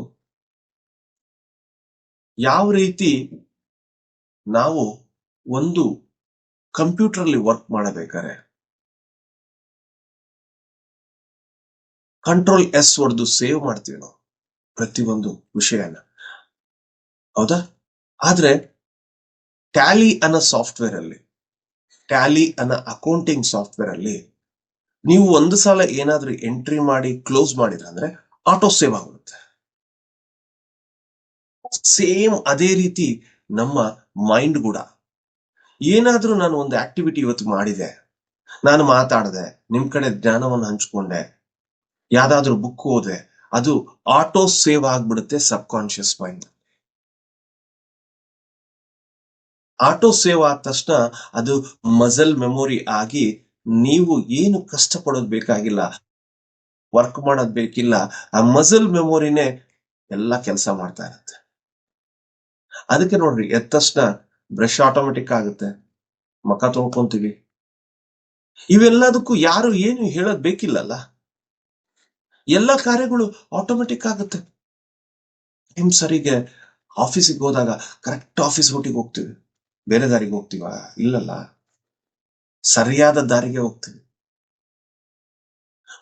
ಯಾವ ರೀತಿ ನಾವು ಒಂದು ಕಂಪ್ಯೂಟರ್ ಅಲ್ಲಿ ವರ್ಕ್ ಮಾಡಬೇಕಾದ್ರೆ ಕಂಟ್ರೋಲ್ S ಹೊಡೆದು ಸೇವ್ ಮಾಡ್ತೀವಿ ನಾವು ಪ್ರತಿಯೊಂದು ವಿಷಯನ, ಹೌದಾ? ಆದ್ರೆ ಟ್ಯಾಲಿ ಅನ್ನೋ ಸಾಫ್ಟ್ವೇರ್ ಅಲ್ಲಿ, ಟ್ಯಾಲಿ ಅನ್ನೋ ಅಕೌಂಟಿಂಗ್ ಸಾಫ್ಟ್ವೇರ್ ಅಲ್ಲಿ ನೀವು ಒಂದು ಸಲ ಏನಾದ್ರೂ ಎಂಟ್ರಿ ಮಾಡಿ ಕ್ಲೋಸ್ ಮಾಡಿದ್ರೆ ಅಂದ್ರೆ ಆಟೋ ಸೇವ್ ಆಗುತ್ತೆ. ಸೇಮ್ ಅದೇ ರೀತಿ ನಮ್ಮ ಮೈಂಡ್ ಕೂಡ, ಏನಾದ್ರೂ ನಾನು ಒಂದು ಆಕ್ಟಿವಿಟಿ ಇವತ್ತು ಮಾಡಿದೆ, ನಾನು ಮಾತಾಡಿದೆ, ನಿಮ್ ಕಡೆ ಜ್ಞಾನವನ್ನು ಹಂಚ್ಕೊಂಡೆ, ಯಾವ್ದಾದ್ರೂ ಬುಕ್ ಓದೆ, ಅದು ಆಟೋ ಸೇವ್ ಆಗ್ಬಿಡುತ್ತೆ ಸಬ್ ಕಾನ್ಶಿಯಸ್ ಮೈಂಡ್. ಆಟೋ ಸೇವ್ ಆದ ತಕ್ಷಣ ಅದು ಮಸಲ್ ಮೆಮೊರಿ ಆಗಿ ನೀವು ಏನು ಕಷ್ಟ ಪಡೋದ್ ಬೇಕಾಗಿಲ್ಲ, ವರ್ಕ್ ಮಾಡೋದ್ ಬೇಕಿಲ್ಲ, ಆ ಮಸಲ್ ಮೆಮೊರಿನೇ ಎಲ್ಲ ಕೆಲಸ ಮಾಡ್ತಾ ಇರುತ್ತೆ. ಅದಕ್ಕೆ ನೋಡ್ರಿ, ಎದ್ದ ತಕ್ಷಣ ಬ್ರಷ್ ಆಟೋಮೆಟಿಕ್ ಆಗುತ್ತೆ, ಮುಖ ತೊಳ್ಕೊಂತೀವಿ, ಇವೆಲ್ಲದಕ್ಕೂ ಯಾರು ಏನು ಹೇಳೋದ್ ಬೇಕಿಲ್ಲಲ್ಲ. ಎಲ್ಲ ಕಾರ್ಯಗಳು ಆಟೋಮೆಟಿಕ್ ಆಗುತ್ತೆ. ಟೈಮ್ ಸರಿಗೆ ಆಫೀಸಿಗೆ ಹೋದಾಗ ಕರೆಕ್ಟ್ ಆಫೀಸ್ ರೂಟಿಗೆ ಹೋಗ್ತೀವಿ, ಬೇರೆ ದಾರಿಗೆ ಹೋಗ್ತೀವ? ಇಲ್ಲಲ್ಲ, ಸರಿಯಾದ ದಾರಿಗೆ ಹೋಗ್ತೀವಿ.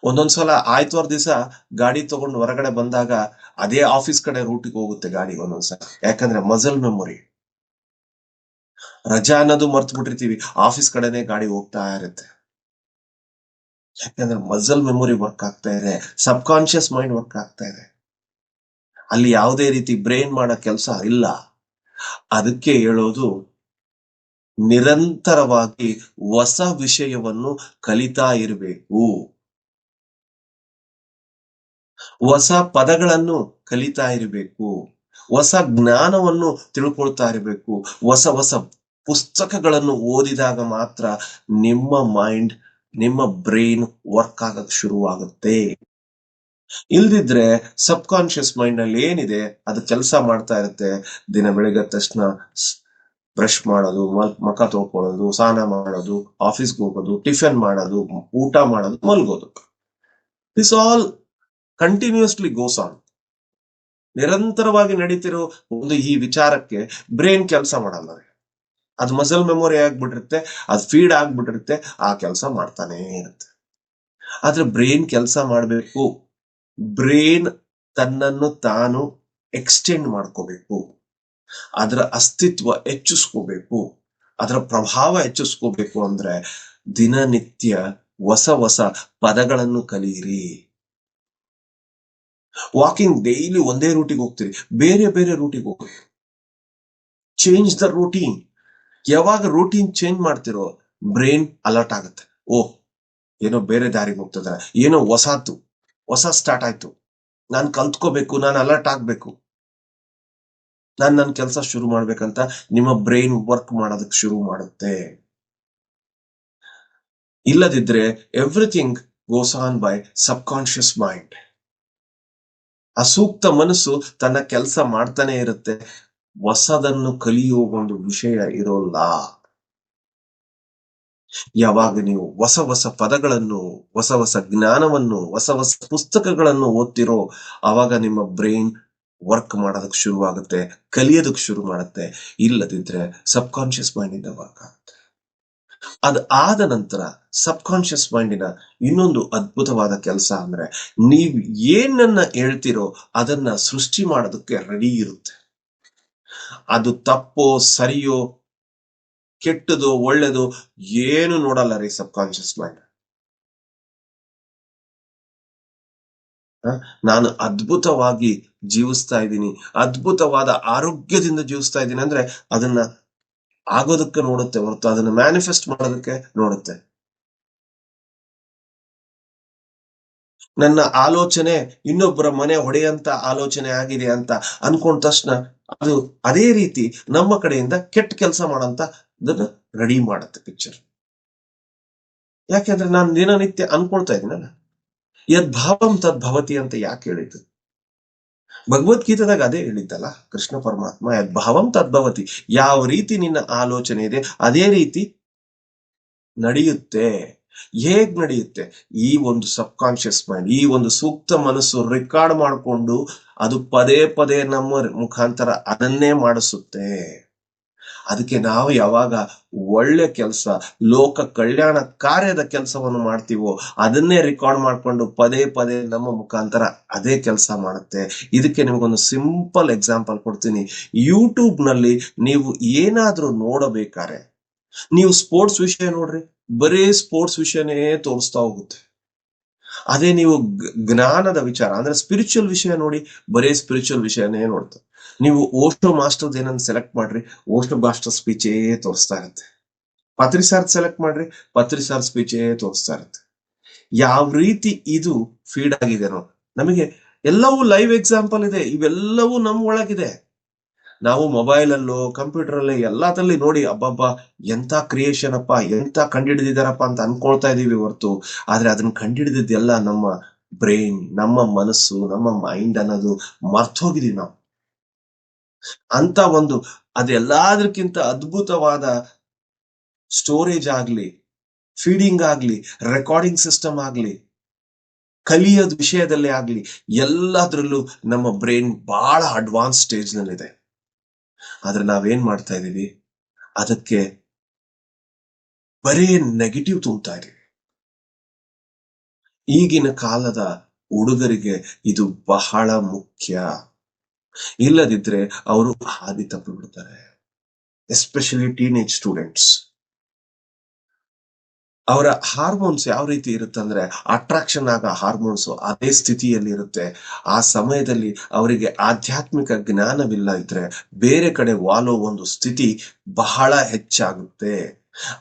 ಒಂದೊಂದ್ಸಲ ಆಯ್ತವಾರ ದಿವಸ ಗಾಡಿ ತಗೊಂಡು ಹೊರಗಡೆ ಬಂದಾಗ ಅದೇ ಆಫೀಸ್ ಕಡೆ ರೂಟಿಗೆ ಹೋಗುತ್ತೆ ಗಾಡಿ ಒಂದೊಂದ್ಸಲ. ಯಾಕಂದ್ರೆ ಮಸಲ್ ಮೆಮೊರಿ. ರಜಾ ಅನ್ನೋದು ಮರ್ತು ಬಿಟ್ಟಿರ್ತೀವಿ, ಆಫೀಸ್ ಕಡೆನೆ ಗಾಡಿ ಹೋಗ್ತಾ ಇರುತ್ತೆ. ಯಾಕಂದ್ರೆ ಮಸಲ್ ಮೆಮೊರಿ ವರ್ಕ್ ಆಗ್ತಾ ಇದೆ, ಸಬ್ ಕಾನ್ಶಿಯಸ್ ಮೈಂಡ್ ವರ್ಕ್ ಆಗ್ತಾ ಇದೆ. ಅಲ್ಲಿ ಯಾವುದೇ ರೀತಿ ಬ್ರೈನ್ ಮಾಡೋ ಕೆಲಸ ಇಲ್ಲ. ಅದಕ್ಕೆ ಹೇಳೋದು, ನಿರಂತರವಾಗಿ ಹೊಸ ವಿಷಯವನ್ನು ಕಲಿತಾ ಇರಬೇಕು, ಹೊಸ ಪದಗಳನ್ನು ಕಲಿತಾ ಇರಬೇಕು, ಹೊಸ ಜ್ಞಾನವನ್ನು ತಿಳ್ಕೊಳ್ತಾ ಇರಬೇಕು. ಹೊಸ ಹೊಸ ಪುಸ್ತಕಗಳನ್ನು ಓದಿದಾಗ ಮಾತ್ರ ನಿಮ್ಮ ಮೈಂಡ್, ನಿಮ್ಮ ಬ್ರೈನ್ ವರ್ಕ್ ಆಗಕ್ ಶುರುವಾಗುತ್ತೆ. ಇಲ್ದಿದ್ರೆ ಸಬ್ ಕಾನ್ಶಿಯಸ್ ಮೈಂಡ್ ಅಲ್ಲಿ ಏನಿದೆ ಅದು ಕೆಲಸ ಮಾಡ್ತಾ ಇರುತ್ತೆ. ದಿನ ಬೆಳಿಗ್ಗೆ ತಕ್ಷಣ ಬ್ರಷ್ ಮಾಡೋದು, ಮುಖ ತೊಳ್ಕೊಳ್ಳೋದು, ಸ್ನಾನ ಮಾಡೋದು, ಆಫೀಸ್ಗೆ ಹೋಗೋದು, ಟಿಫಿನ್ ಮಾಡೋದು, ಊಟ ಮಾಡೋದು, ಮಲ್ಗೋದು. This all continuously goes on. ನಿರಂತರವಾಗಿ ನಡೀತಿರೋ ಒಂದು ಈ ವಿಚಾರಕ್ಕೆ ಬ್ರೈನ್ ಕೆಲಸ ಮಾಡಲ್ಲ. ಅದು ಮಸಲ್ ಮೆಮೊರಿ ಆಗ್ಬಿಟ್ಟಿರುತ್ತೆ, ಅದು ಫೀಡ್ ಆಗ್ಬಿಟ್ಟಿರುತ್ತೆ, ಆ ಕೆಲಸ ಮಾಡ್ತಾನೆ ಇರುತ್ತೆ. ಆದ್ರೆ ಬ್ರೈನ್ ಕೆಲಸ ಮಾಡಬೇಕು. ಬ್ರೈನ್ ತನ್ನನ್ನು ತಾನು ಎಕ್ಸ್ಟೆಂಡ್ ಮಾಡ್ಕೋಬೇಕು, ಅದರ ಅಸ್ತಿತ್ವ ಹೆಚ್ಚಿಸ್ಕೋಬೇಕು, ಅದರ ಪ್ರಭಾವ ಹೆಚ್ಚಿಸ್ಕೋಬೇಕು ಅಂದ್ರೆ ದಿನನಿತ್ಯ ಹೊಸ ಹೊಸ ಪದಗಳನ್ನು ಕಲಿಯಿರಿ. ವಾಕಿಂಗ್ ಡೈಲಿ ಒಂದೇ ರೂಟಿಗೆ ಹೋಗ್ತೀರಿ, ಬೇರೆ ಬೇರೆ ರೂಟಿಗೆ ಹೋಗ್ರಿ. Change the routine. ಯಾವಾಗ ರೂಟೀನ್ ಚೇಂಜ್ ಮಾಡ್ತಿರೋ ಬ್ರೈನ್ ಅಲರ್ಟ್ ಆಗುತ್ತೆ. ಓಹ್, ಏನೋ ಬೇರೆ ದಾರಿಗೆ ಹೋಗ್ತದ, ಏನೋ ಹೊಸ ಸ್ಟಾರ್ಟ್ ಆಯ್ತು, ನಾನು ಕಲ್ತ್ಕೋಬೇಕು, ನಾನು ಅಲರ್ಟ್ ಆಗ್ಬೇಕು, ನಾನು ನನ್ನ ಕೆಲಸ ಶುರು ಮಾಡ್ಬೇಕಂತ ನಿಮ್ಮ ಬ್ರೈನ್ ವರ್ಕ್ ಮಾಡೋದಕ್ಕೆ ಶುರು ಮಾಡುತ್ತೆ. ಇಲ್ಲದಿದ್ರೆ everything goes on by subconscious mind. ಅಸೂಕ್ತ ಮನಸ್ಸು ತನ್ನ ಕೆಲಸ ಮಾಡ್ತಾನೆ ಇರುತ್ತೆ, ಹೊಸದನ್ನು ಕಲಿಯುವ ಒಂದು ವಿಷಯ ಇರೋಲ್ಲ. ಯಾವಾಗ ನೀವು ಹೊಸ ಹೊಸ ಪದಗಳನ್ನು, ಹೊಸ ಹೊಸ ಜ್ಞಾನವನ್ನು, ಹೊಸ ಹೊಸ ಪುಸ್ತಕಗಳನ್ನು ಓದ್ತಿರೋ ಆವಾಗ ನಿಮ್ಮ ಬ್ರೈನ್ ವರ್ಕ್ ಮಾಡೋದಕ್ಕೆ ಶುರುವಾಗುತ್ತೆ, ಕಲಿಯೋದಕ್ಕೆ ಶುರು ಮಾಡುತ್ತೆ. ಇಲ್ಲದಿದ್ರೆ ಸಬ್ ಕಾನ್ಶಿಯಸ್ ಮೈಂಡ್ ಇಂದ ವರ್ಕ್ ಆಗುತ್ತೆ. ಆದ ನಂತರ ಸಬ್ ಕಾನ್ಶಿಯಸ್ ಮೈಂಡಿನ ಇನ್ನೊಂದು ಅದ್ಭುತವಾದ ಕೆಲಸ ಅಂದ್ರೆ, ನೀವು ಏನನ್ನ ಹೇಳ್ತಿರೋ ಅದನ್ನ ಸೃಷ್ಟಿ ಮಾಡೋದಕ್ಕೆ ರೆಡಿ ಇರುತ್ತೆ. ಅದು ತಪ್ಪೋ ಸರಿಯೋ ಕೆಟ್ಟದೋ ಒಳ್ಳೇದು ಏನು ನೋಡಲ್ಲ ರೀ ಸಬ್ ಕಾನ್ಶಿಯಸ್ ಮೈಂಡ್. ನಾನು ಅದ್ಭುತವಾಗಿ ಜೀವಿಸ್ತಾ ಇದ್ದೀನಿ, ಅದ್ಭುತವಾದ ಆರೋಗ್ಯದಿಂದ ಜೀವಿಸ್ತಾ ಇದ್ದೀನಿ ಅಂದ್ರೆ ಅದನ್ನ ಆಗೋದಕ್ಕೆ ನೋಡುತ್ತೆ ಹೊರತು ಅದನ್ನ ಮ್ಯಾನಿಫೆಸ್ಟ್ ಮಾಡೋದಕ್ಕೆ ನೋಡುತ್ತೆ. ನನ್ನ ಆಲೋಚನೆ ಇನ್ನೊಬ್ಬರ ಮನೆ ಹೊಡೆಯಂತ ಆಲೋಚನೆ ಆಗಿದೆ ಅಂತ ಅನ್ಕೊಂಡ ತಕ್ಷಣ ಅದು ಅದೇ ರೀತಿ ನಮ್ಮ ಕಡೆಯಿಂದ ಕೆಟ್ಟ ಕೆಲಸ ಮಾಡಂತ ಅದನ್ನ ರೆಡಿ ಮಾಡುತ್ತೆ ಪಿಕ್ಚರ್. ಯಾಕೆಂದ್ರೆ ನಾನು ದಿನನಿತ್ಯ ಅನ್ಕೊಳ್ತಾ ಇದ್ದೀನಲ್ಲ, ಯದ್ಭಾವಂ ತದ್ಭವತಿ ಅಂತ ಯಾಕೆ ಹೇಳಿದ್ದು? ಭಗವದ್ಗೀತೆದಾಗ ಅದೇ ಹೇಳಿದ್ದಲ್ಲ ಕೃಷ್ಣ ಪರಮಾತ್ಮ, ಯದ್ಭಾವಂ ತದ್ಭವತಿ. ಯಾವ ರೀತಿ ನಿನ್ನ ಆಲೋಚನೆ ಇದೆ ಅದೇ ರೀತಿ ನಡೆಯುತ್ತೆ. ಹೇಗ್ ನಡೆಯುತ್ತೆ? ಈ ಒಂದು ಸಬ್ ಕಾನ್ಶಿಯಸ್ ಮೈಂಡ್, ಈ ಒಂದು ಸೂಕ್ತ ಮನಸ್ಸು ರೆಕಾರ್ಡ್ ಮಾಡಿಕೊಂಡು ಅದು ಪದೇ ಪದೇ ನಮ್ಮ ಮುಖಾಂತರ ಅದನ್ನೇ ಮಾಡಿಸುತ್ತೆ. ಅದಕ್ಕೆ ನಾವು ಯಾವಾಗ ಒಳ್ಳೆ ಕೆಲಸ, ಲೋಕ ಕಲ್ಯಾಣ ಕಾರ್ಯದ ಕೆಲಸವನ್ನು ಮಾಡ್ತೀವೋ ಅದನ್ನೇ ರೆಕಾರ್ಡ್ ಮಾಡ್ಕೊಂಡು ಪದೇ ಪದೇ ನಮ್ಮ ಮುಖಾಂತರ ಅದೇ ಕೆಲಸ ಮಾಡುತ್ತೆ. ಇದಕ್ಕೆ ನಿಮ್ಗೊಂದು ಸಿಂಪಲ್ ಎಕ್ಸಾಂಪಲ್ ಕೊಡ್ತೀನಿ. ಯೂಟ್ಯೂಬ್ ನಲ್ಲಿ ನೀವು ಏನಾದ್ರೂ ನೋಡಬೇಕಾರೆ, ನೀವು ಸ್ಪೋರ್ಟ್ಸ್ ವಿಷಯ ನೋಡ್ರಿ, ಬರೀ ಸ್ಪೋರ್ಟ್ಸ್ ವಿಷಯನೇ ತೋರಿಸ್ತಾ ಹೋಗುತ್ತೆ. ಅದೇ ನೀವು ಜ್ಞಾನದ ವಿಚಾರ ಅಂದ್ರೆ ಸ್ಪಿರಿಚುವಲ್ ವಿಷಯ ನೋಡಿ, ಬರೀ ಸ್ಪಿರಿಚುವಲ್ ವಿಷಯನೇ ನೋಡ್ತಾರೆ. ನೀವು ಓಶೋ ಮಾಸ್ಟರ್ಸ್ ಏನನ್ನ ಸೆಲೆಕ್ಟ್ ಮಾಡ್ರಿ, ಓಶೋ ಮಾಸ್ಟರ್ ಸ್ಪೀಚೇ ತೋರಿಸ್ತಾ ಇರುತ್ತೆ. ಪತ್ರಿ ಸಾರ್ ಸೆಲೆಕ್ಟ್ ಮಾಡ್ರಿ, ಪತ್ರಿ ಸಾರ್ ಸ್ಪೀಚೇ ತೋರಿಸ್ತಾ ಇರುತ್ತೆ. ಯಾವ ರೀತಿ ಇದು ಫೀಡ್ ಆಗಿದೆನೋ ನಮಗೆ ಎಲ್ಲವೂ ಲೈವ್ ಎಕ್ಸಾಂಪಲ್ ಇದೆ. ಇವೆಲ್ಲವೂ ನಮ್ಮ ಒಳಗಿದೆ. ನಾವು ಮೊಬೈಲ್ ಅಲ್ಲೋ ಕಂಪ್ಯೂಟರ್ ಅಲ್ಲೇ ಎಲ್ಲದಲ್ಲಿ ನೋಡಿ ಅಬ್ಬಬ್ಬ ಎಂತ ಕ್ರಿಯೇಷನ್ ಅಪ್ಪ, ಎಂತ ಕಂಡಿಡಿದಿದಾರಪ್ಪ ಅಂತ ಅನ್ಕೊಳ್ತಾ ಇದೀವಿ ಹೊರತು, ಆದ್ರೆ ಅದನ್ನ ಕಂಡಿಡಿದಿದ್ದೆಲ್ಲ ನಮ್ಮ ಬ್ರೈನ್, ನಮ್ಮ ಮನಸ್ಸು, ನಮ್ಮ ಮೈಂಡ್ ಅನ್ನೋದು ಮರ್ತೋಗಿದೀವಿ ನಾವು. ಅಂತ ಒಂದು ಅದೆಲ್ಲದಕ್ಕಿಂತ ಅದ್ಭುತವಾದ ಸ್ಟೋರೇಜ್ ಆಗ್ಲಿ, ಫೀಡಿಂಗ್ ಆಗ್ಲಿ, ರೆಕಾರ್ಡಿಂಗ್ ಸಿಸ್ಟಮ್ ಆಗ್ಲಿ, ಕಲಿಯೋದ್ ವಿಷಯದಲ್ಲಿ ಆಗ್ಲಿ, ಎಲ್ಲದ್ರಲ್ಲೂ ನಮ್ಮ ಬ್ರೈನ್ ಬಹಳ ಅಡ್ವಾನ್ಸ್ ಸ್ಟೇಜ್ ನಲ್ಲಿದೆ. ಆದ್ರೆ ನಾವೇನ್ ಮಾಡ್ತಾ ಇದೀವಿ, ಅದಕ್ಕೆ ಬರೀ ನೆಗೆಟಿವ್ ತುಂಬ್ತಾ ಇದೀವಿ. ಈಗಿನ ಕಾಲದ ಹುಡುಗರಿಗೆ ಇದು ಬಹಳ ಮುಖ್ಯ. ಇಲ್ಲದಿದ್ರೆ ಅವರು ಹಾದಿ ತಪ್ಪಿ ಬಿಡ್ತಾರೆ. Especially teenage students. ಅವರ ಹಾರ್ಮೋನ್ಸ್ ಯಾವ ರೀತಿ ಇರುತ್ತಂದ್ರೆ, ಅಟ್ರಾಕ್ಷನ್ ಆಗ ಹಾರ್ಮೋನ್ಸ್ ಅದೇ ಸ್ಥಿತಿಯಲ್ಲಿ ಇರುತ್ತೆ. ಆ ಸಮಯದಲ್ಲಿ ಅವರಿಗೆ ಆಧ್ಯಾತ್ಮಿಕ ಜ್ಞಾನವಿಲ್ಲ ಇದ್ರೆ ಬೇರೆ ಕಡೆ ವಾಲೋ ಒಂದು ಸ್ಥಿತಿ ಬಹಳ ಹೆಚ್ಚಾಗುತ್ತೆ.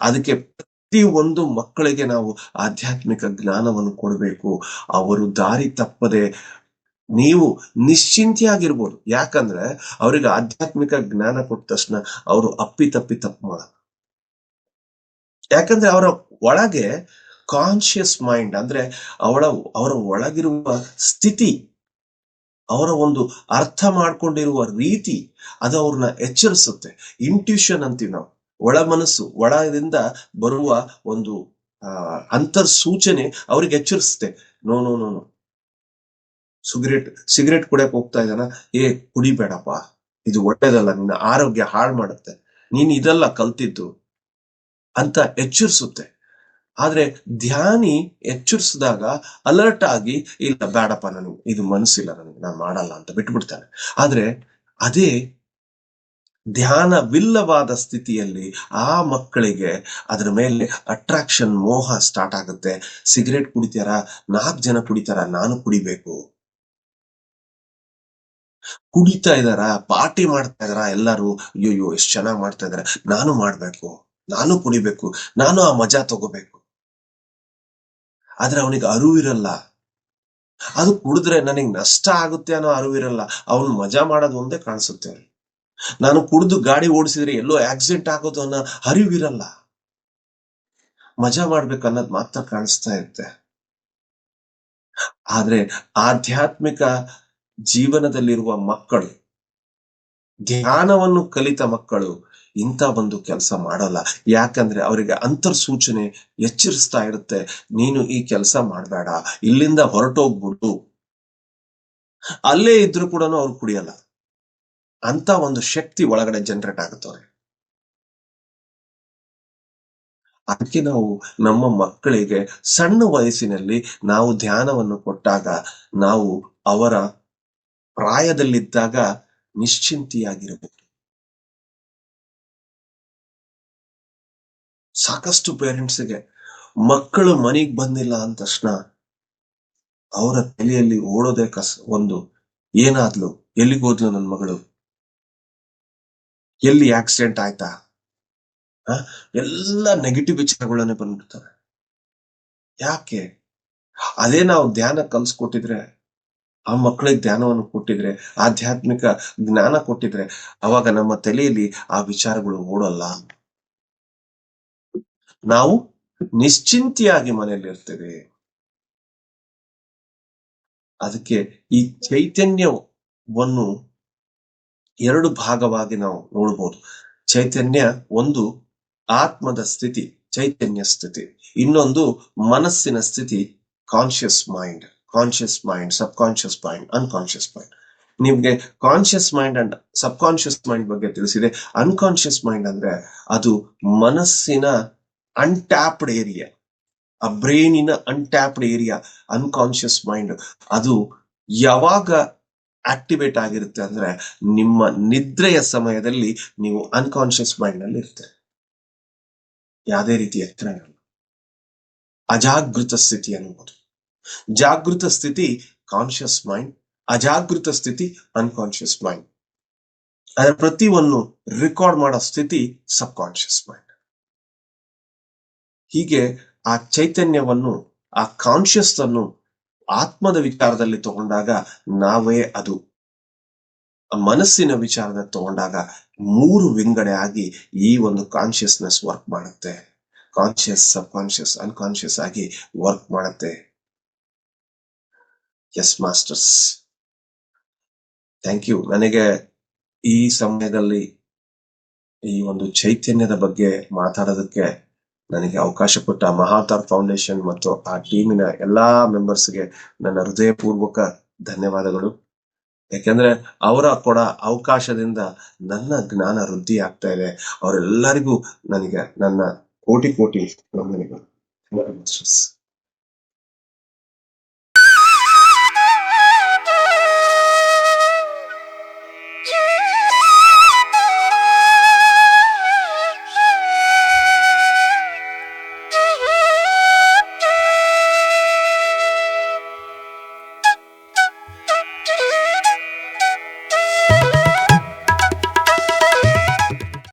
ಅದಕ್ಕೆ ಪ್ರತಿ ಒಂದು ಮಕ್ಕಳಿಗೆ ನಾವು ಆಧ್ಯಾತ್ಮಿಕ ಜ್ಞಾನವನ್ನು ಕೊಡಬೇಕು. ಅವರು ದಾರಿ ತಪ್ಪದೆ ನೀವು ನಿಶ್ಚಿಂತೆಯಾಗಿರ್ಬೋದು. ಯಾಕಂದ್ರೆ ಅವರಿಗೆ ಆಧ್ಯಾತ್ಮಿಕ ಜ್ಞಾನ ಕೊಟ್ಟ ತಕ್ಷಣ ಅವರು ಅಪ್ಪಿ ತಪ್ಪಿ ತಪ್ಪು ಮಾಡಲ್ಲ. ಯಾಕಂದ್ರೆ ಅವರ ಒಳಗೆ ಕಾನ್ಶಿಯಸ್ ಮೈಂಡ್ ಅಂದ್ರೆ ಅವರ ಒಳಗಿರುವ ಸ್ಥಿತಿ, ಅವರ ಒಂದು ಅರ್ಥ ಮಾಡ್ಕೊಂಡಿರುವ ರೀತಿ, ಅದು ಅವ್ರನ್ನ ಎಚ್ಚರಿಸುತ್ತೆ. ಇಂಟ್ಯೂಷನ್ ಅಂತೀವಿ ನಾವು. ಒಳ ಮನಸ್ಸು, ಒಳದಿಂದ ಬರುವ ಒಂದು ಅಂತರ್ ಸೂಚನೆ ಅವ್ರಿಗೆ ಎಚ್ಚರಿಸುತ್ತೆ. No no no no, cigarette ಕುಡಿಯಕ್ ಹೋಗ್ತಾ ಇದ್ದಾನ, ಕುಡಿಬೇಡಪ್ಪ, ಇದು ಒಳ್ಳೇದಲ್ಲ, ನಿನ್ನ ಆರೋಗ್ಯ ಹಾಳು ಮಾಡುತ್ತೆ, ನೀನ್ ಇದೆಲ್ಲ ಕಲ್ತಿದ್ದು ಅಂತ ಎಚ್ಚರಿಸುತ್ತೆ. ಆದ್ರೆ ಧ್ಯಾನಿ ಎಚ್ಚರಿಸಿದಾಗ ಅಲರ್ಟ್ ಆಗಿ, ಇಲ್ಲ ಬೇಡಪ್ಪ, ನನಗೆ ಇದು ಮನಸ್ಸಿಲ್ಲ, ನನಗೆ ನಾನು ಮಾಡಲ್ಲ ಅಂತ ಬಿಟ್ಬಿಡ್ತಾನೆ. ಆದ್ರೆ ಅದೇ ಧ್ಯಾನವಿಲ್ಲವಾದ ಸ್ಥಿತಿಯಲ್ಲಿ ಆ ಮಕ್ಕಳಿಗೆ ಅದರ ಮೇಲೆ ಅಟ್ರಾಕ್ಷನ್, ಮೋಹ ಸ್ಟಾರ್ಟ್ ಆಗುತ್ತೆ. ಸಿಗರೇಟ್ ಕುಡಿತಾರ, 4 ಜನ ಕುಡಿತಾರ, ನಾನು ಕುಡಿಬೇಕು. ಕುಡಿತಾ ಇದಾರ, ಪಾರ್ಟಿ ಮಾಡ್ತಾ ಇದಾರ ಎಲ್ಲರೂ, ಅಯ್ಯೋ ಎಷ್ಟು ಚೆನ್ನಾಗಿ ಮಾಡ್ತಾ ಇದಾರೆ, ನಾನು ಮಾಡ್ಬೇಕು, ನಾನು ಕುಡಿಬೇಕು, ನಾನು ಆ ಮಜಾ ತಗೋಬೇಕು. ಆದ್ರೆ ಅವನಿಗೆ ಅರಿವಿರಲ್ಲ. ಅದು ಕುಡಿದ್ರೆ ನನಗೆ ನಷ್ಟ ಆಗುತ್ತೆ ಅನ್ನೋ ಅರಿವಿರಲ್ಲ. ಅವನು ಮಜಾ ಮಾಡೋದು ಒಂದೇ ಕಾಣಿಸುತ್ತೆ. ನಾನು ಕುಡಿದು ಗಾಡಿ ಓಡಿಸಿದ್ರೆ ಎಲ್ಲೋ ಆಕ್ಸಿಡೆಂಟ್ ಆಗೋದು ಅನ್ನೋ ಅರಿವಿರಲ್ಲ. ಮಜಾ ಮಾಡ್ಬೇಕು ಅನ್ನೋದು ಮಾತ್ರ ಕಾಣಿಸ್ತಾ ಇರುತ್ತೆ. ಆದ್ರೆ ಆಧ್ಯಾತ್ಮಿಕ ಜೀವನದಲ್ಲಿರುವ ಮಕ್ಕಳು, ಧ್ಯಾನವನ್ನು ಕಲಿತ ಮಕ್ಕಳು ಇಂಥ ಒಂದು ಕೆಲಸ ಮಾಡಲ್ಲ. ಯಾಕಂದ್ರೆ ಅವರಿಗೆ ಅಂತರ್ಸೂಚನೆ ಎಚ್ಚರಿಸ್ತಾ ಇರುತ್ತೆ, ನೀನು ಈ ಕೆಲಸ ಮಾಡಬೇಡ, ಇಲ್ಲಿಂದ ಹೊರಟೋಗ್ಬಿಡು. ಅಲ್ಲೇ ಇದ್ರು ಕೂಡ ಅವ್ರು ಕುಡಿಯಲ್ಲ. ಅಂತ ಒಂದು ಶಕ್ತಿ ಒಳಗಡೆ ಜನರೇಟ್ ಆಗುತ್ತವ್ರೆ. ಅದಕ್ಕೆ ನಾವು ನಮ್ಮ ಮಕ್ಕಳಿಗೆ ಸಣ್ಣ ವಯಸ್ಸಿನಲ್ಲಿ ನಾವು ಧ್ಯಾನವನ್ನು ಕೊಟ್ಟಾಗ, ನಾವು ಅವರ ಪ್ರಾಯದಲ್ಲಿದ್ದಾಗ ನಿಶ್ಚಿಂತೆಯಾಗಿರಬಹುದು. ಸಾಕಷ್ಟು ಪೇರೆಂಟ್ಸ್ಗೆ ಮಕ್ಕಳು ಮನೆಗೆ ಬಂದಿಲ್ಲ ಅಂದ ತಕ್ಷಣ ಅವರ ತಲೆಯಲ್ಲಿ ಓಡೋದೇ ಒಂದು, ಏನಾದ್ಲು, ಎಲ್ಲಿಗೋದ್ಲು ನನ್ನ ಮಗಳು, ಎಲ್ಲಿ ಆಕ್ಸಿಡೆಂಟ್ ಆಯ್ತಾ, ಎಲ್ಲ ನೆಗೆಟಿವ್ ವಿಚಾರಗಳನ್ನೇ ಬಂದ್ಬಿಡ್ತಾರೆ. ಯಾಕೆ? ಅದೇ ನಾವು ಧ್ಯಾನ ಕಲ್ಸ್ಕೊಟ್ಟಿದ್ರೆ, ಆ ಮಕ್ಕಳಿಗೆ ಧ್ಯಾನವನ್ನು ಕೊಟ್ಟಿದ್ರೆ, ಆಧ್ಯಾತ್ಮಿಕ ಜ್ಞಾನ ಕೊಟ್ಟಿದ್ರೆ, ಅವಾಗ ನಮ್ಮ ತಲೆಯಲ್ಲಿ ಆ ವಿಚಾರಗಳು ಓಡಲ್ಲ. ನಾವು ನಿಶ್ಚಿಂತೆಯಾಗಿ ಮನೆಯಲ್ಲಿ ಇರ್ತೇವೆ. ಅದಕ್ಕೆ ಈ ಚೈತನ್ಯವನ್ನು 2 ಭಾಗವಾಗಿ ನಾವು ನೋಡಬಹುದು. ಚೈತನ್ಯ ಒಂದು ಆತ್ಮದ ಸ್ಥಿತಿ, ಚೈತನ್ಯ ಸ್ಥಿತಿ. ಇನ್ನೊಂದು ಮನಸ್ಸಿನ ಸ್ಥಿತಿ, conscious mind, subconscious mind, unconscious mind. ನಿಮ್ಗೆ conscious mind and sub conscious mind ಬಗ್ಗೆ ತಿಳಿಸಿದೆ. ಅನ್ಕಾನ್ಶಿಯಸ್ ಮೈಂಡ್ ಅಂದ್ರೆ ಅದು ಮನಸ್ಸಿನ ಅನ್ಟ್ಯಾಪ್ಡ್ ಏರಿಯಾ, ಆ ಬ್ರೈನಿನ ಅನ್ಟ್ಯಾಪ್ಡ್ ಏರಿಯಾ, ಅನ್ಕಾನ್ಶಿಯಸ್ ಮೈಂಡ್. ಅದು ಯಾವಾಗ ಆಕ್ಟಿವೇಟ್ ಆಗಿರುತ್ತೆ ಅಂದ್ರೆ, ನಿಮ್ಮ ನಿದ್ರೆಯ ಸಮಯದಲ್ಲಿ ನೀವು ಅನ್ಕಾನ್ಶಿಯಸ್ ಮೈಂಡ್ ನಲ್ಲಿ ಇರ್ತೀರಿ. ಯಾವುದೇ ರೀತಿಯ ಎತ್ತರ ಇರಲ್ಲ. ಅಜಾಗೃತ ಸ್ಥಿತಿ ಅನ್ನಬಹುದು. ಜಾಗೃತ ಸ್ಥಿತಿ ಕಾನ್ಶಿಯಸ್ ಮೈಂಡ್, ಅಜಾಗೃತ ಸ್ಥಿತಿ ಅನ್ಕಾನ್ಶಿಯಸ್ ಮೈಂಡ್. ಅದರ ಪ್ರತಿಯನ್ನು ರೆಕಾರ್ಡ್ ಮಾಡೋ ಸ್ಥಿತಿ ಸಬ್ ಕಾನ್ಶಿಯಸ್ ಮೈಂಡ್. ಹೀಗೆ ಆ ಚೈತನ್ಯವನ್ನು, ಆ ಕಾನ್ಶಿಯಸ್ ಅನ್ನು ಆತ್ಮದ ವಿಚಾರದಲ್ಲಿ ತಗೊಂಡಾಗ ನಾವೇ ಅದು ಮನಸ್ಸಿನ ವಿಚಾರದಲ್ಲಿ ತಗೊಂಡಾಗ 3 ವಿಂಗಡೆ ಆಗಿ ಈ ಒಂದು ಕಾನ್ಶಿಯಸ್ನೆಸ್ ವರ್ಕ್ ಮಾಡುತ್ತೆ. ಕಾನ್ಶಿಯಸ್, ಸಬ್ ಕಾನ್ಶಿಯಸ್, ಅನ್ಕಾನ್ಶಿಯಸ್ ಆಗಿ ವರ್ಕ್ ಮಾಡುತ್ತೆ. Yes masters, thank you. ನನಗೆ ಈ ಸಮಯದಲ್ಲಿ ಈ ಒಂದು ಚೈತನ್ಯದ ಬಗ್ಗೆ ಮಾತಾಡೋದಕ್ಕೆ ನನಗೆ ಅವಕಾಶ ಕೊಟ್ಟ ಮಹಾತಾರ್ ಫೌಂಡೇಶನ್ ಮತ್ತು ಆ ಟೀಮಿನ ಎಲ್ಲಾ ಮೆಂಬರ್ಸ್ಗೆ ನನ್ನ ಹೃದಯಪೂರ್ವಕ ಧನ್ಯವಾದಗಳು. ಯಾಕೆಂದ್ರೆ ಅವರ ಅವಕಾಶದಿಂದ ನನ್ನ ಜ್ಞಾನ ವೃದ್ಧಿ ಆಗ್ತಾ ಇದೆ. ಅವರೆಲ್ಲರಿಗೂ ನನಗೆ ನನ್ನ ಕೋಟಿ ಕೋಟಿ ವಂದನೆಗಳು.